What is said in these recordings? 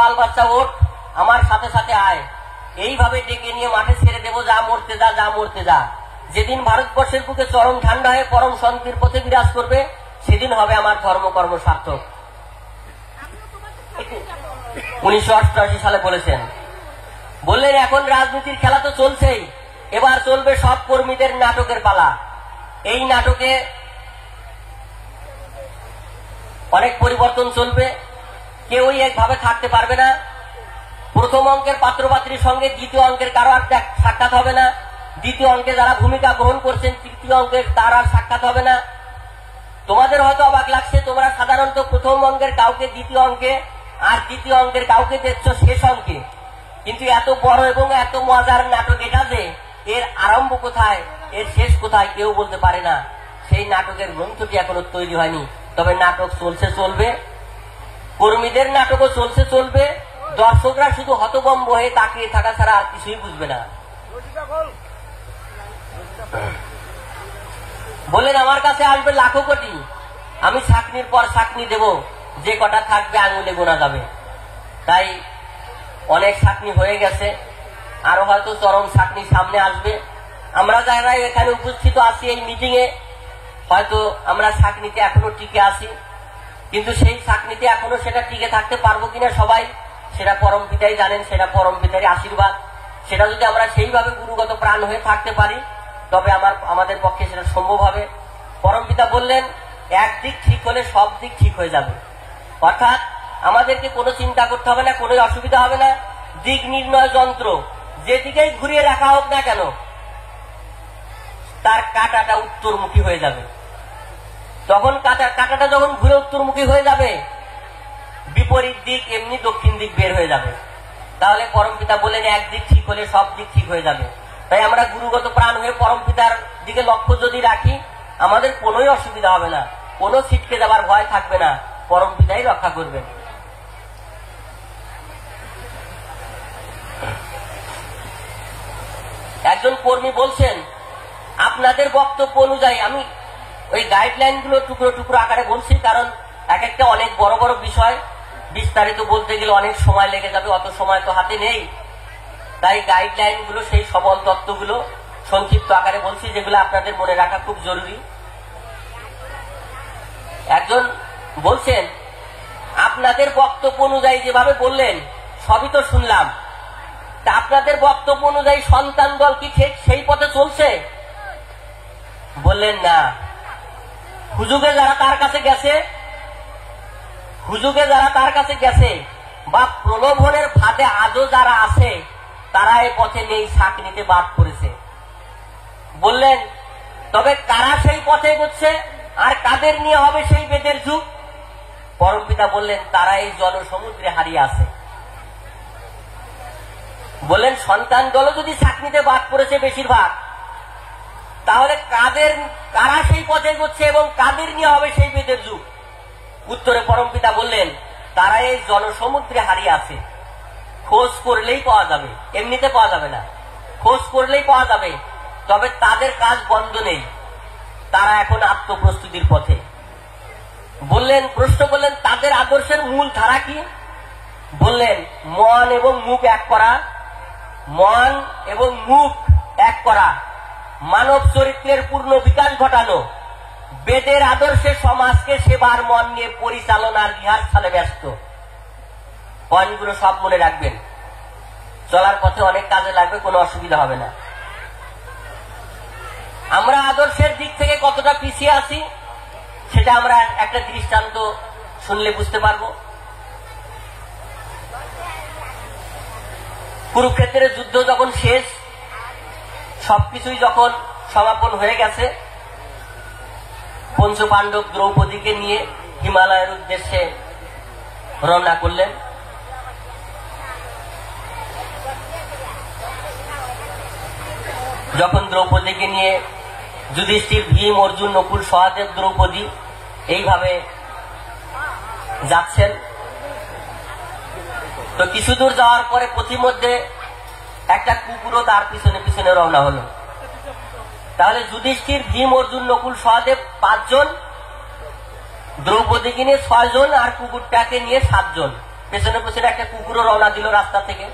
বাল বাচ্চা ওঠ, আমার সাথে সাথে আয়, এইভাবে ডেকে নিয়ে মাঠে ছেড়ে দেবো, যা মরতে যা, যা মরতে যা। যেদিন ভারতবর্ষের বুকে চরম ঠান্ডা হয়ে পরম শান্তির পথে বিরাজ করবে, সেদিন হবে আমার ধর্মকর্ম সার্থক। 1988 সালে বলেছেন। বললেন এখন রাজনীতির খেলা তো চলছেই, এবার চলবে সব কর্মীদের নাটকের পালা। এই নাটকে অনেক পরিবর্তন চলবে, কেউই একভাবে থাকতে পারবে না। প্রথম অঙ্কের পাত্রপাত্রীর সঙ্গে দ্বিতীয় অঙ্কের কারো আর সাক্ষাৎ হবে না, দ্বিতীয় অঙ্কে যারা ভূমিকা গ্রহণ করছেন তৃতীয় অঙ্কের তার আর সাক্ষাৎ হবে না। তোমাদের হয়তো অবাক লাগছে, তোমরা সাধারণত প্রথম অঙ্কের কাউকে দ্বিতীয় অঙ্কে আর দ্বিতীয় অঙ্কের কাউকে দেখছো শেষ অঙ্কে, কিন্তু এত বড় এবং এত মজার নাটক এটা যে এর আরম্ভ কোথায় এর শেষ কোথায় কেউ বলতে পারে না। সেই নাটকের গ্রন্থটি এখনো তৈরি হয়নি, তবে নাটক চলছে চলবে, কর্মীদের নাটকও চলছে চলবে। দর্শকরা শুধু হতভম্ব হয়ে তাকিয়ে থাকা ছাড়া আর কিছুই বুঝবে না। বললেন আমার কাছে আসবে লাখো কোটি, আমি ছাকনির পর ছাকনি দেব, যে কটা থাকবে আঙুলে গোনা যাবে। তাই অনেক ছাকনি হয়ে গেছে, আরো হয়তো চরম ছাকনি সামনে আসবে। আমরা যারা এখানে উপস্থিত আছি এই মিটিং এ, হয়তো আমরা ছাকনিতে এখনো টিকে আছি, কিন্তু সেই ছাকনিতে এখনো সেটা টিকে থাকতে পারবো কিনা সবাই সেটা পরম পিতাই জানেন, সেটা পরম পিতারই আশীর্বাদ। সেটা যদি আমরা সেইভাবে গুরুগত প্রাণ হয়ে থাকতে পারি তবে আমাদের পক্ষে সেটা সম্ভব হবে। পরম পিতা বললেন একদিক ঠিক হলে সব দিক ঠিক হয়ে যাবে, অর্থাৎ আমাদেরকে কোনো চিন্তা করতে হবে না, কোনো অসুবিধা হবে না। দিক নির্ণয় যন্ত্র যেদিকেই ঘুরিয়ে রাখা হোক না কেন তার কাঁটাটা উত্তরমুখী হয়ে যাবে। তখন কাঁটাটা যখন ঘুরে উত্তরমুখী হয়ে যাবে, বিপরীত দিক এমনি দক্ষিণ দিক বের হয়ে যাবে। তাহলে পরম পিতা বলেন একদিক ঠিক হলে সব দিক ঠিক হয়ে যাবে। তাই আমরা গুরুগত প্রাণ হয়ে পরম পিতার দিকে লক্ষ্য যদি রাখি আমাদের কোনোই অসুবিধা হবে না, কোনো ছিটকে যাবার ভয় থাকবে না, পরম পিতাই রক্ষা করবেন। একজন কর্মী বলছেন আপনাদের বক্তব্য অনুযায়ী, আমি ওই গাইডলাইন গুলো টুকরো টুকরো আকারে বলছি, কারণ এক একটা অনেক বড় বড় বিষয়, বিস্তারিত বলতে গেলে অনেক সময় লেগে যাবে, অত সময় তো হাতে নেই। তাই গাইডলাইন গুলো, সেই সবল তত্ত্বগুলো সংক্ষিপ্ত আকারে বলছি, যেগুলো আপনাদের মনে রাখা খুব জরুরি। একজন বলছেন আপনাদের বক্তব্য অনুযায়ী যেভাবে বললেন সবই তো শুনলাম, তা আপনাদের বক্তব্য অনুযায়ী সন্তান দল কি ঠিক সেই পথে চলছে? বললেন না, হুজুগে যারা তার কাছে গেছে বা প্রলোভনের ফাঁদে আজও যারা আছে তারা এই পথে নেই, ছাকনিতে বাদ পড়েছে। বললেন তবে কারা সেই পথে এগোচ্ছে আর কাদের নিয়ে হবে সেই বেদের যুগ? পরম পিতা বললেন তারা এই জনসমুদ্রে হারিয়ে আছে। বললেন সন্তান দলও যদি ছাকনিতে বাদ পড়েছে বেশিরভাগ, তাহলে কারা সেই পথে এগোচ্ছে এবং কাদের নিয়ে হবে সেই বেদের যুগ? উত্তরে পরম পিতা বললেন তারা এই জনসমুদ্রে হারিয়ে আছে, খোঁজ করলেই পাওয়া যাবে, এমনিতে পাওয়া যাবে না, খোঁজ করলেই পাওয়া যাবে। তবে তাদের কাজ বন্ধ নেই, তারা এখন আত্মপ্রস্তুতির পথে। বললেন, প্রশ্ন করলেন তাদের আদর্শের মূল ধারা কি? বললেন মন এবং মুখ এক করা, মন এবং মুখ এক করা, মানব চরিত্রের পূর্ণ বিকাশ ঘটানো, বেদের আদর্শে সমাজকে সেবার মন নিয়ে পরিচালনার রিহার্সালে ব্যস্ত। পয়েন্টগুলো সব মনে রাখবেন, চলার পথে অনেক কাজে লাগবে, কোনো অসুবিধা হবে না। আমরা আদর্শের দিক থেকে কতটা পিছিয়ে আছি সেটা আমরা একটা দৃষ্টান্ত শুনলে বুঝতে পারবো। কুরুক্ষেত্রের যুদ্ধ যখন শেষ, সবকিছুই যখন সমাপন হয়ে গেছে, পঞ্চপাণ্ডব দ্রৌপদীকে নিয়ে হিমালয়ের উদ্দেশ্যে রওনা করলেন। যখন দ্রৌপদীকে নিয়ে যুধিষ্ঠির, ভীম, অর্জুন, নকুল, সহদেব, দ্রৌপদী এইভাবে যাচ্ছেন, তো কিছু দূর যাওয়ার পরে পথিমধ্যে একটা কুকুরও তার পিছনে পিছনে রওনা হলো। তাহলে যুধিষ্ঠির, ভীম, অর্জুন, নকুল, সহদেব 5 জন, দ্রৌপদীকে নিয়ে 6 জন, আর কুকুরটাকে নিয়ে 7 জন, পেছনে পেছনে একটা কুকুরও রওনা দিল রাস্তা থেকে।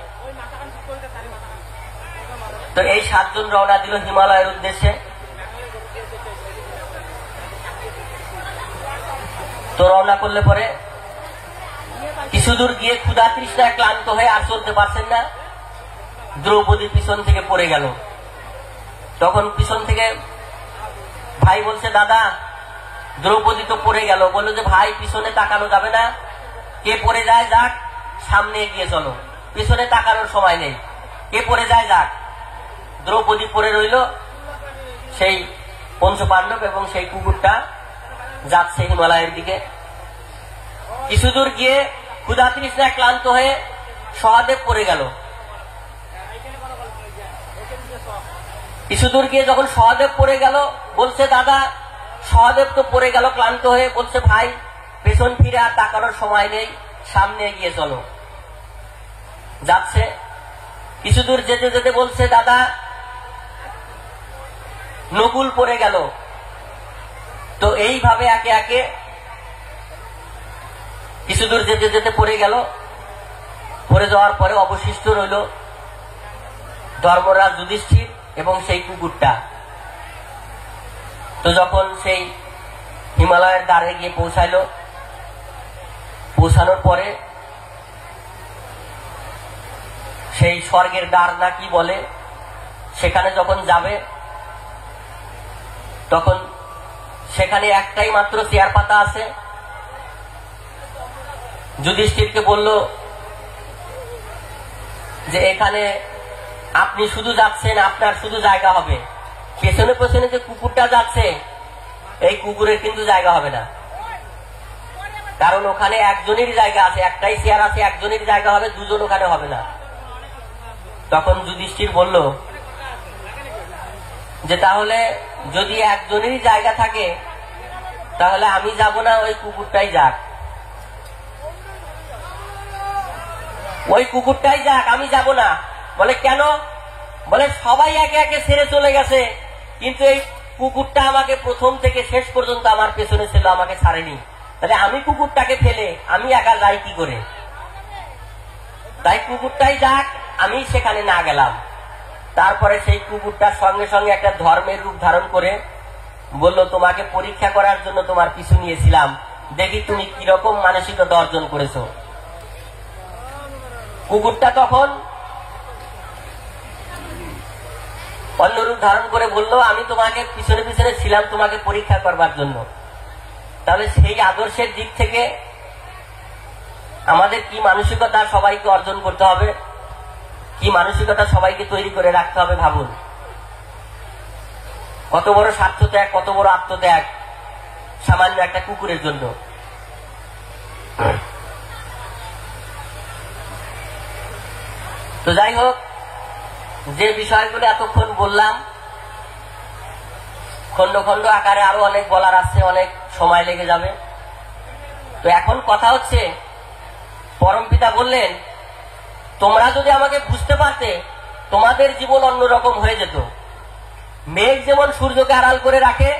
তো এই 7 জন রওনা দিল হিমালয়ের উদ্দেশ্যে। তো রওনা করলে পরে কিছু দূর গিয়ে ক্ষুধা তৃষ্ণায় ক্লান্ত হয়ে আর চলতে পারছেন না, দ্রৌপদী পিছন থেকে পড়ে গেল। তখন পিছন থেকে ভাই বলছে, দাদা দ্রৌপদী তো পড়ে গেল। বললো যে ভাই পিছনে তাকানো যাবে না, কে পড়ে যায় যাক, সামনে এগিয়ে চলো, পিছনে তাকানোর সময় নেই, কে পড়ে যায় যাক। দ্রৌপদী পড়ে রইল, সেই পঞ্চপাণ্ডব এবং সেই কুকুরটা যাচ্ছে হিমালয়ের দিকে। কিছু দূর গিয়ে ক্ষুধা তৃষ্ণায় ক্লান্ত হয়ে সহদেব পড়ে গেল। কিছু দূর গিয়ে যখন সহদেব পড়ে গেল, বলছে দাদা সহদেব তো পড়ে গেল ক্লান্ত হয়ে, বলছে ভাই পেছন ফিরে আর তাকানোর সময় নেই, সামনে এগিয়ে চলো। যাচ্ছে, কিছু দূর যেতে যেতে বলছে দাদা নকুল পড়ে গেল। তো এইভাবে একে একে কিছু দূর যেতে যেতে পড়ে গেল। পড়ে যাওয়ার পরে অবশিষ্ট রইল ধর্মরাজ যুধিষ্ঠির এবং সেই কুকুরটা। তো যখন সেই হিমালয়ের দ্বারে গিয়ে পৌঁছাইল, পৌঁছানোর পরে সেই স্বর্গের দ্বার না কি বলে, সেখানে যখন যাবে তখন সেখানে একটাই মাত্র চেয়ার পাতা আছে। যুধিষ্ঠিরকে বলল যে এখানে আপনি শুধু যাচ্ছেন, আপনার শুধু জায়গা হবে, পেছনে পেছনে যে কুকুরটা যাচ্ছে এই কুকুরের কিন্তু জায়গা হবে না, কারণ ওখানে একজনেরই জায়গা আছে, একটাই চেয়ার আছে, একজনের জায়গা হবে, দুজন ওখানে হবে না। তখন যুধিষ্ঠির বলল যে তাহলে যদি একজনেরই জায়গা থাকে তাহলে আমি যাব না, ওই কুকুরটাই যাক, ওই কুকুরটাই যাক, আমি যাব না। বলে কেন? বলে সবাই একে একে ছেড়ে চলে গেছে, কিন্তু এই কুকুরটা আমাকে প্রথম থেকে শেষ পর্যন্ত আমার পেছনে ছিল, আমাকে ছাড়েনি, তাহলে আমি কুকুরটাকে ফেলে আমি একা যাই কি করে? তাই কুকুরটাই যাক, আমি সেখানে না গেলাম। তারপরে সেই কুকুরটার সঙ্গে সঙ্গে একটা ধর্মের রূপ ধারণ করে বলল তোমাকে পরীক্ষা করার জন্য তোমার পিছু নিয়েছিলাম, দেখি তুমি কিরকম মানসিকতা অর্জন করেছো। কুকুরটা তখন অন্য রূপ ধারণ করে বলল আমি তোমাকে পিছনে পিছনে ছিলাম তোমাকে পরীক্ষা করবার জন্য। তাহলে সেই আদর্শের দিক থেকে আমাদের কি মানসিকতা সবাইকে অর্জন করতে হবে, কি মানসিকতা সবাইকে তৈরি করে রাখতে হবে ভাবুন। কত বড় স্বার্থত্যাগ, কত বড় আত্মত্যাগ সামান্য একটা কুকুরের জন্য। তো যাই হোক, যে বিষয়গুলো এতক্ষণ বললাম খন্ড খন্ড আকারে আরো অনেক বলার আছে, অনেক সময় লেগে যাবে। তো এখন কথা হচ্ছে, পরমপিতা বললেন তোমরা যদি আমাকে বুঝতে পারতে তোমাদের জীবন অন্যরকম হয়ে যেত। মেঘ যেমন সূর্যকে আড়াল করে রাখে,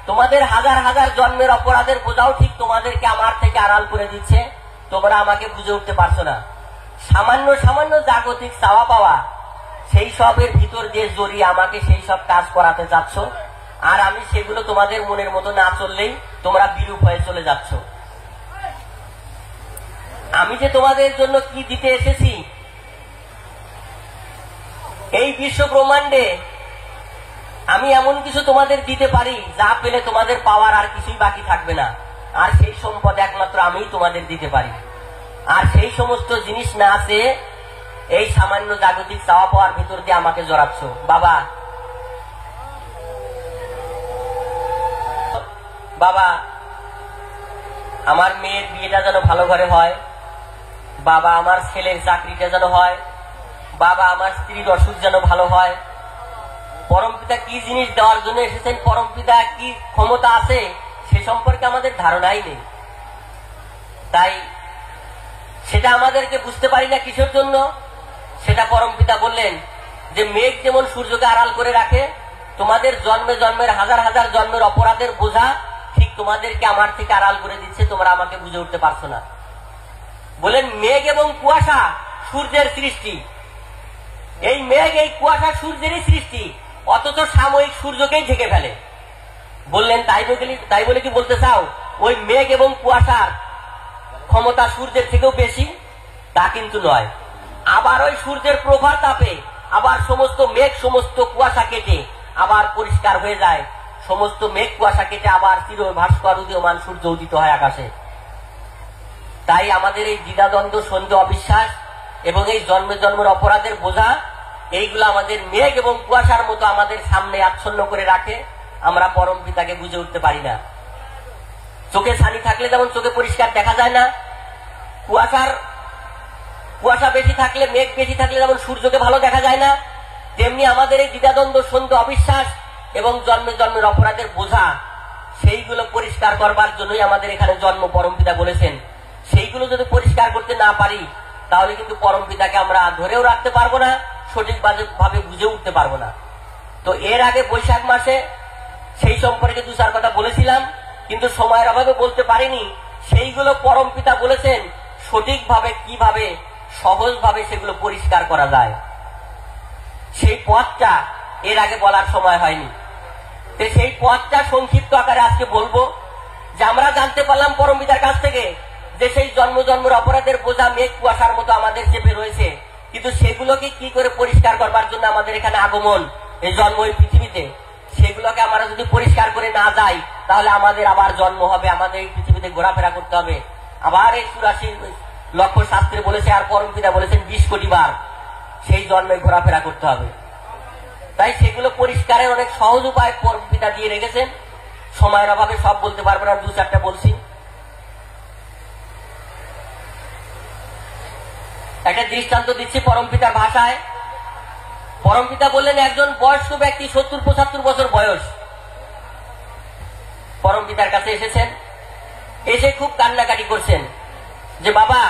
তোমাদের হাজার হাজার জন্মের অপরাধের বোঝাও ঠিক তোমাদেরকে আমার থেকে আড়াল করে দিচ্ছে, তোমরা আমাকে বুঝে উঠতে পারছো না। সামান্য সামান্য জাগতিক চাওয়া পাওয়া, সেই সবের ভিতর দিয়ে জড়িয়ে আমাকে সেই সব কাজ করাতে চাচ্ছ, আর আমি সেগুলো তোমাদের মনের মতো না চললেই তোমরা বিরূপ হয়ে চলে যাচ্ছ। আমি যে তোমাদের জন্য কি দিতে এসেছি, এই বিশ্ব ব্রহ্মাণ্ডে আমি এমন কিছু তোমাদের দিতে পারি যা পেলে তোমাদের পাওয়ার আর কিছুই বাকি থাকবে না, আর সেই সম্পদ একমাত্র আমিই তোমাদের দিতে পারি। আর সেই সমস্ত জিনিস না আছে এই সামান্য জাগতিক চাওয়া পাওয়ার ভিতর দিয়ে আমাকে জড়াচ্ছ। বাবা বাবা আমার মেয়ের বিয়েটা যেন ভালো ঘরে হয়, বাবা আমার ছেলের চাকরিটা যেন হয়, বাবা আমার স্ত্রীর অসুখ যেন ভালো হয়। পরমপিতা কি জিনিস দেওয়ার জন্য এসেছেন, পরমপিতা কি ক্ষমতা আছে সে সম্পর্কে আমাদের ধারণাই নেই। তাই সেটা আমাদেরকে বুঝতে পারি না কিসের জন্য। সেটা পরমপিতা বললেন যে মেঘ যেমন সূর্যকে আড়াল করে রাখে, তোমাদের জন্মে জন্মের হাজার হাজার জন্মের অপরাধের বোঝা ঠিক তোমাদেরকে আমার থেকে আড়াল করে দিচ্ছে, তোমরা আমাকে বুঝে উঠতে পারছো না। বলেন মেঘ এবং কুয়াশা সূর্যের সৃষ্টি, এই মেঘ এই কুয়াশা সূর্যেরই সৃষ্টি, অথচ সাময়িক সূর্যকেই ঢেকে ফেলে। বললেন তাই বলে কি বলতে চাও ওই মেঘ এবং কুয়াশার ক্ষমতা সূর্যের থেকেও বেশি? তা কিন্তু নয়। আবার ওই সূর্যের প্রভার তাপে আবার সমস্ত মেঘ সমস্ত কুয়াশা কেটে আবার পরিষ্কার হয়ে যায়, সমস্ত মেঘ কুয়াশা কেটে আবার চির ভাস্কর উদীয়মান সূর্য উদিত হয় আকাশে। তাই আমাদের এই দ্বিধাদ্বন্দ্ব, সন্দেহ, অবিশ্বাস এবং এই জন্মে জন্মের অপরাধের বোঝা, এইগুলো আমাদের মেঘ এবং কুয়াশার মতো আমাদের সামনে আচ্ছন্ন করে রাখে। আমরা পরম পিতাকে বুঝে উঠতে পারি না। চোখে ছানি থাকলে যেমন চোখে পরিষ্কার দেখা যায় না, কুয়াশা বেশি থাকলে, মেঘ বেশি থাকলে যেমন সূর্যকে ভালো দেখা যায় না, তেমনি আমাদের এই দ্বিধাদ্বন্দ্ব, সন্দেহ, অবিশ্বাস এবং জন্মে জন্মের অপরাধের বোঝা, সেইগুলো পরিষ্কার করবার জন্যই আমাদের এখানে জন্ম। পরম পিতা বলেছেন সেইগুলো যদি পরিষ্কার করতে না পারি তাহলে কিন্তু পরম পিতাকে আমরা ধরেও রাখতে পারবো না, সঠিকভাবে বুঝে উঠতে পারবো না। তো এর আগে বৈশাখ মাসে সেই সম্পর্কে দু চার কথা বলেছিলাম, কিন্তু সময়ের অভাবে বলতে পারিনি। সেইগুলো পরম পিতা বলেছেন সঠিকভাবে, কিভাবে সহজভাবে সেগুলো পরিষ্কার করা যায়, সেই পথটা এর আগে বলার সময় হয়নি। সেই পথটা সংক্ষিপ্ত আকারে আজকে বলবো, যে আমরা জানতে পারলাম পরম পিতার কাছ থেকে যে সেই জন্ম জন্মের অপরাধের বোঝা মেঘ কুয়াশার মতো আমাদের চেপে রয়েছে, কিন্তু সেগুলোকে কি করে পরিষ্কার করবার জন্য আমাদের এখানে আগমন, এই জন্ম এই পৃথিবীতে, সেগুলোকে আমরা যদি পরিষ্কার করে না যাই তাহলে আমাদের আবার জন্ম হবে, আমাদের এই পৃথিবীতে ঘোরাফেরা করতে হবে, আবার এই 84 লক্ষ শাস্ত্রে বলেছে, আর পরম পিতা বলেছেন 20 কোটি বার সেই জন্মে ঘোরাফেরা করতে হবে। তাই সেগুলো পরিষ্কারের অনেক সহজ উপায় পরম পিতা দিয়ে রেখেছেন। সময়ের অভাবে সব বলতে পারবো না, দু চারটা বলছি। একটা দৃষ্টান্ত দিচ্ছি পরম পিতার ভাষায়। পরম পিতা বললেন একজন বয়স্ক ব্যক্তি, 70-75 বছর বয়স, পরম পিতার কাছে এসেছেন। এসে খুব কান্নাকাটি করছেন যে বাবা,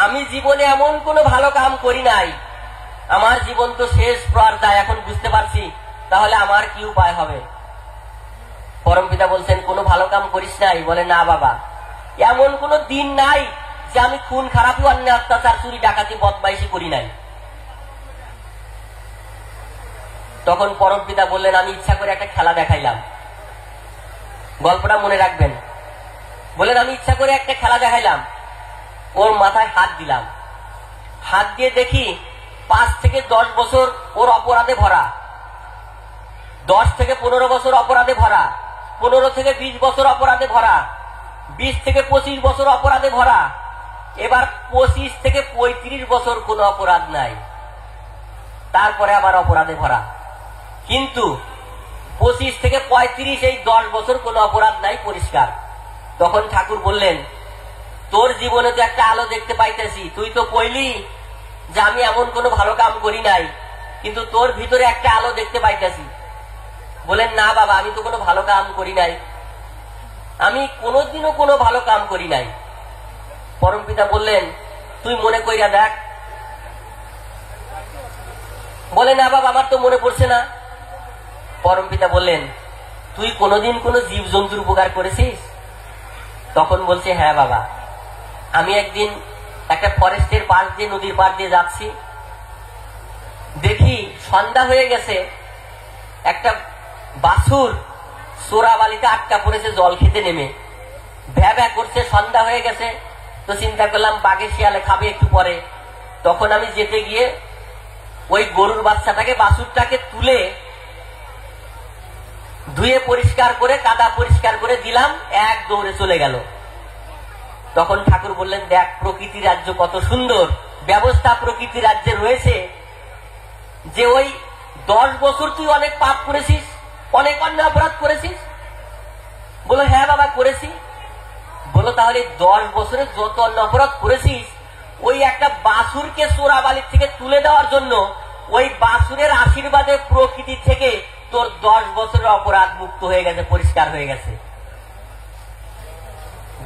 আমি জীবনে এমন কোনো ভালো কাম করি নাই, আমার জীবন তো শেষ পর্যায়ে, এখন বুঝতে পারছি তাহলে আমার কি উপায় হবে। পরম পিতা বলছেন কোনো ভালো কাম করিস নাই? বলে না বাবা, এমন কোনো দিন নাই যে আমি খুন খারাপি, অন্যায়, অত্যাচার, চুরি, ডাকাতি, বদমাইশি করি নাই। তখন পরম পিতা বললেন আমি ইচ্ছা করে একটা খেলা দেখাইলাম, গল্পটা মনে রাখবেন। বললেন আমি ইচ্ছা করে একটা খেলা দেখাইলাম, ওর মাথায় হাত দিলাম, হাত দিয়ে দেখি 5 থেকে 10 বছর ওর অপরাধে ভরা, 10 থেকে 15 বছর অপরাধে ভরা, 15 থেকে 20 বছর অপরাধে ভরা, 20 থেকে 25 বছর অপরাধে ভরা, এবার 25 থেকে 35 বছর কোনো অপরাধ নাই, তারপরে আবার অপরাধে ভরা। কিন্তু 25 থেকে 35 এই 10 বছর কোনো অপরাধ নাই, পরিষ্কার। তখন ঠাকুর বললেন তোর জীবনে তো একটা আলো দেখতে পাইতেছি, তুই তো কইলি যে আমি এমন কোনো ভালো কাম করি নাই, কিন্তু তোর ভিতরে একটা আলো দেখতে পাইতেছি। বলেন না বাবা, আমি তো কোনো ভালো কাম করি নাই, আমি কোনোদিনও কোনো ভালো কাম করি নাই। পরম পিতা বললেন তুই মনে কইরা দেখ। বলে না বাবা, আমার তো মনে পড়ছে না। পরম পিতা বললেন তুই কোনোদিন কোনো জীব জন্তুর উপকার করেছিস? তখন বলছে হ্যাঁ বাবা, আমি একদিন একটা ফরেস্টের পাশ দিয়ে, নদীর পাড় দিয়ে যাচ্ছি, দেখি সন্ধ্যা হয়ে গেছে, একটা বাছুর চোরাবালিতে আটকা পড়েছে জল খেতে নেমে, ভ্যা ভ্যা করছে, সন্ধ্যা হয়ে গেছে। তো চিন্তা করলাম বাঘে শিয়ালে খাবে একটু পরে। তখন আমি যেতে গিয়ে ওই গরুর বাচ্চাটাকে, বাছুরটাকে তুলে ধুয়ে পরিষ্কার করে, কাদা পরিষ্কার করে দিলাম, এক দৌড়ে চলে গেল। তখন ঠাকুর বললেন দেখ প্রকৃতি রাজ্য কত সুন্দর ব্যবস্থা প্রকৃতি রাজ্যে রয়েছে, যে ওই 10 বছর তুই অনেক পাপ করেছিস, অনেক অন্যায় অপরাধ করেছিস। বলো হ্যাঁ বাবা করেছি। বলো তাহলে 10 বছরে যত অন্যায় অপরাধ করেছিস, ওই একটা বাছুরকে চোরাবালির থেকে তুলে দেওয়ার জন্য ওই বাছুরের আশীর্বাদে প্রকৃতি থেকে তোর 10 বছরের অপরাধ মুক্ত হয়ে গেছে, পরিষ্কার হয়ে গেছে।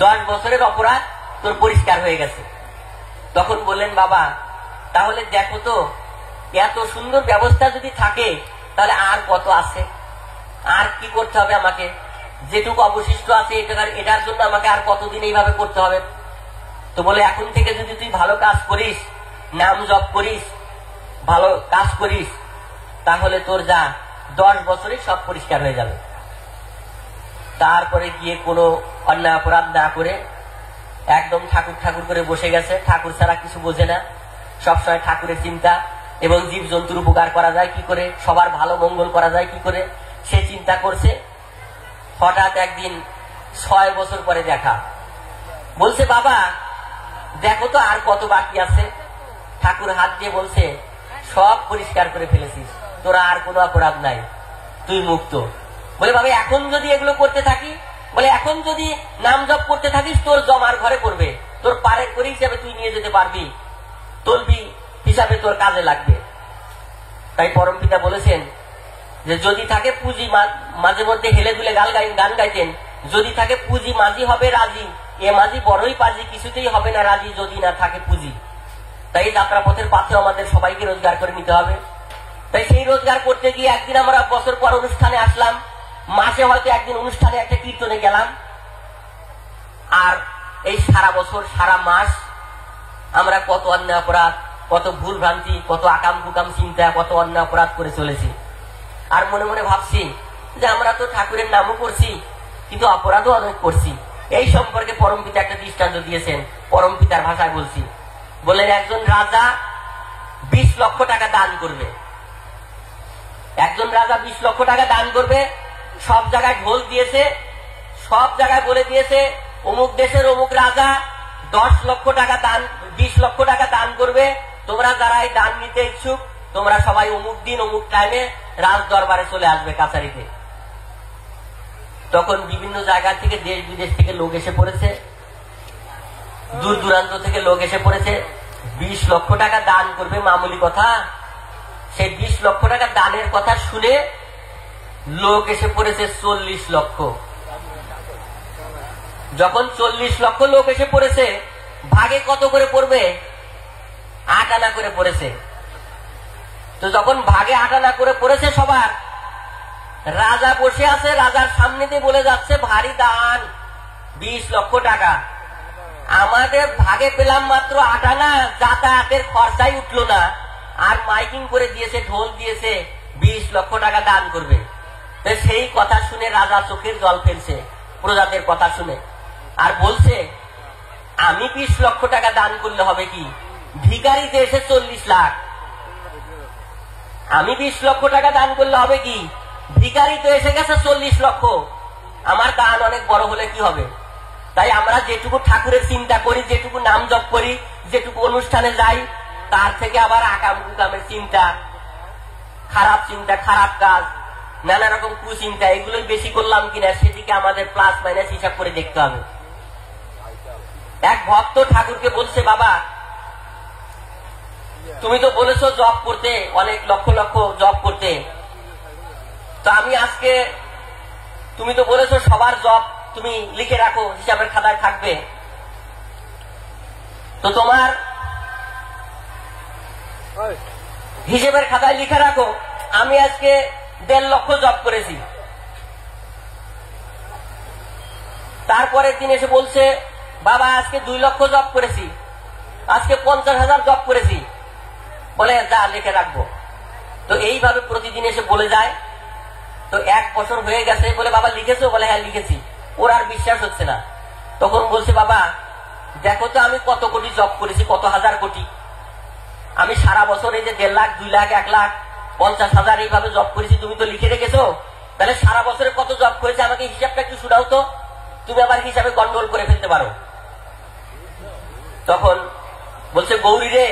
10 বছরের অপরাধ তোর পরিষ্কার হয়ে গেছে। তখন বললেন বাবা তাহলে দেখো তো, এত সুন্দর ব্যবস্থা যদি থাকে তাহলে আর কত আছে, আর কি করতে হবে আমাকে, যেটুকু অবশিষ্ট আছে এটার জন্য আমাকে আর কতদিন এইভাবে করতে হবে। তো বলে এখন থেকে যদি তুই ভালো কাজ করিস, নাম জপ করিস, ভালো কাজ করিস, তাহলে তোর যা 10 বছরে সব পরিষ্কার হয়ে যাবে। তারপরে গিয়ে কোনো অন্যায় অপরাধ না করে একদম ঠাকুর ঠাকুর করে বসে গেছে। ঠাকুর ছাড়া কিছু বোঝে না, সবসময় ঠাকুরের চিন্তা এবং জীব জন্তুর উপকার করা যায় কি করে, সবার ভালো মঙ্গল করা যায় কি করে, সে চিন্তা করছে। হঠাৎ একদিন 6 বছর পরে দেখা, বলছে বাবা দেখো তো আর কত বাকি আছে। ঠাকুর হাত দিয়ে বলছে সব পরিষ্কার করে ফেলেছিস, তোরা আর কোনো অপরাধ নাই, তুই মুক্ত। বলে বাবা এখন যদি এগুলো করতে থাকি, বলে এখন যদি নাম জপ করতে থাকিস তোর জমার ঘরে পড়বে, তোর পারের করে হিসাবে তুই নিয়ে যেতে পারবি, তলবি হিসাবে তোর কাজে লাগবে। তাই পরমপিতা বলেছেন যে যদি থাকে পুঁজি, মাঝে মধ্যে হেলে দুলে গান গাইতেন, যদি থাকে পুঁজি মাঝি হবে রাজি, এ মাঝি বড়ই পাজি, কিছুতেই হবে না রাজি যদি না থাকে পুঁজি। তাই যাত্রা পথের পাথে আমাদের সবাইকে রোজগার করে নিতে হবে। তাই সেই রোজগার করতে গিয়ে একদিন আমরা বছর পর অনুষ্ঠানে আসলাম, মাসে হয়তো একদিন অনুষ্ঠানে একটা কীর্তনে গেলাম, আর এই সারা বছর সারা মাস আমরা কত অন্যায় অপরাধ, কত ভুল ভ্রান্তি, কত আকাম কুকাম চিন্তা, কত অন্যায় অপরাধ করে চলেছি। আর মনে মনে ভাবছি যে আমরা তো ঠাকুরের নামও করছি, কিন্তু অপরাধও অনেক করছি। এই সম্পর্কে পরমপিতা একটা দৃষ্টান্ত দিয়েছেন, পরমপিতার ভাষায় বলছি। বলেন একজন রাজা 20 লক্ষ টাকা দান করবে, একজন রাজা 20 লক্ষ টাকা দান করবে, সব জায়গায় ঢোল দিয়েছে, সব জায়গায় বলে দিয়েছে অমুক দেশের অমুক রাজা 10 লক্ষ টাকা দান, 20 লক্ষ টাকা দান করবে, তোমরা যারা এই দান নিতে ইচ্ছুক তোমরা সবাই অমুক দিন অমুক টাইমে রাজ দরবারে চলে আসবে কাছারিতে। তখন বিভিন্ন জায়গা থেকে দেশ বিদেশ থেকে লোক এসে পড়েছে, দূর দূরান্ত থেকে লোক এসে পড়েছে। 20 লক্ষ টাকা দান করবে মামুলি কথা, সেই 20 লক্ষ টাকা দানের কথা শুনে লোক এসে পড়েছে 40 লক্ষ। যখন 40 লক্ষ লোক এসে পড়েছে, ভাগে কত করে পড়বে? 8 আনা করে পড়েছে। তো যখন ভাগে 8 আনা করে পড়েছে সবার, রাজা বসে আছে, রাজার সামনে দিয়ে বলে যাচ্ছে ভারী দান 20 লক্ষ টাকা, আমাদের ভাগে পেলাম মাত্র 8 আনা, যাতায়াতের খরচাই উঠলো না, আর মাইকিং করে দিয়েছে, ঢোল দিয়েছে 20 লক্ষ টাকা দান করবে। সেই কথা শুনে রাজা চোখের জল ফেলছে প্রজাদের কথা শুনে, আর বলছে আমি 20 লক্ষ টাকা দান করলে হবে কি, ভিখারি দেশে 40 লাখ, আমি 20 লক্ষ টাকা দান করলে হবে কি, ভিখারি তো এসে গেছে 40 লক্ষ, আমার দান অনেক বড় হলে কি হবে। তাই আমরা যেটুকু ঠাকুরের চিন্তা করি, যেটুকু নাম জপ করি, যেটুকু অনুষ্ঠানে যাই, তার থেকে আবার আকাম কুকামের চিন্তা, খারাপ চিন্তা, খারাপ কাজ, নানা রকম কুচিন্তা, এগুলোই বেশি করলাম কিনা সেদিকে আমাদের প্লাস মাইনাস হিসাব করে দেখতে হবে। এক ভক্ত ঠাকুরকে বলছে বাবা তুমি তো বলেছো জব করতে, অনেক লক্ষ লক্ষ জব করতে, তো আমি আজকে, তুমি তো বলেছো সবার জব তুমি লিখে রাখো, হিসাবের খাতায় থাকবে, তো তোমার হিসেবের খাতায় লিখে রাখো আমি আজকে 1.5 লক্ষ জব করেছি। তারপরের দিন এসে বলছে বাবা আজকে 2 লক্ষ জব করেছি, আজকে 50,000 জব করেছি, বলে যা লিখে রাখবো। তো এইভাবে প্রতিদিন এসে বলে যায়। তো 1 বছর হয়ে গেছে, বলে বাবা লিখেছো, বলে হ্যাঁ লিখেছি। ওর আর বিশ্বাস হচ্ছে না। তখন বলছে বাবা দেখো তো আমি কত কোটি জব করেছি, কত হাজার কোটি, আমি সারা বছর এই যে 1.5 লাখ, 2 লাখ, 1 লাখ, 50,000 এইভাবে জব করেছি, তুমি তো লিখে রেখেছো, তাহলে সারা বছরে কত জব করেছে আমাকে হিসাবটা একটু শুনাও তো, তুমি আবার হিসাবে গন্ডগোল করে ফেলতে পারো। তখন বলছে গৌরী রে,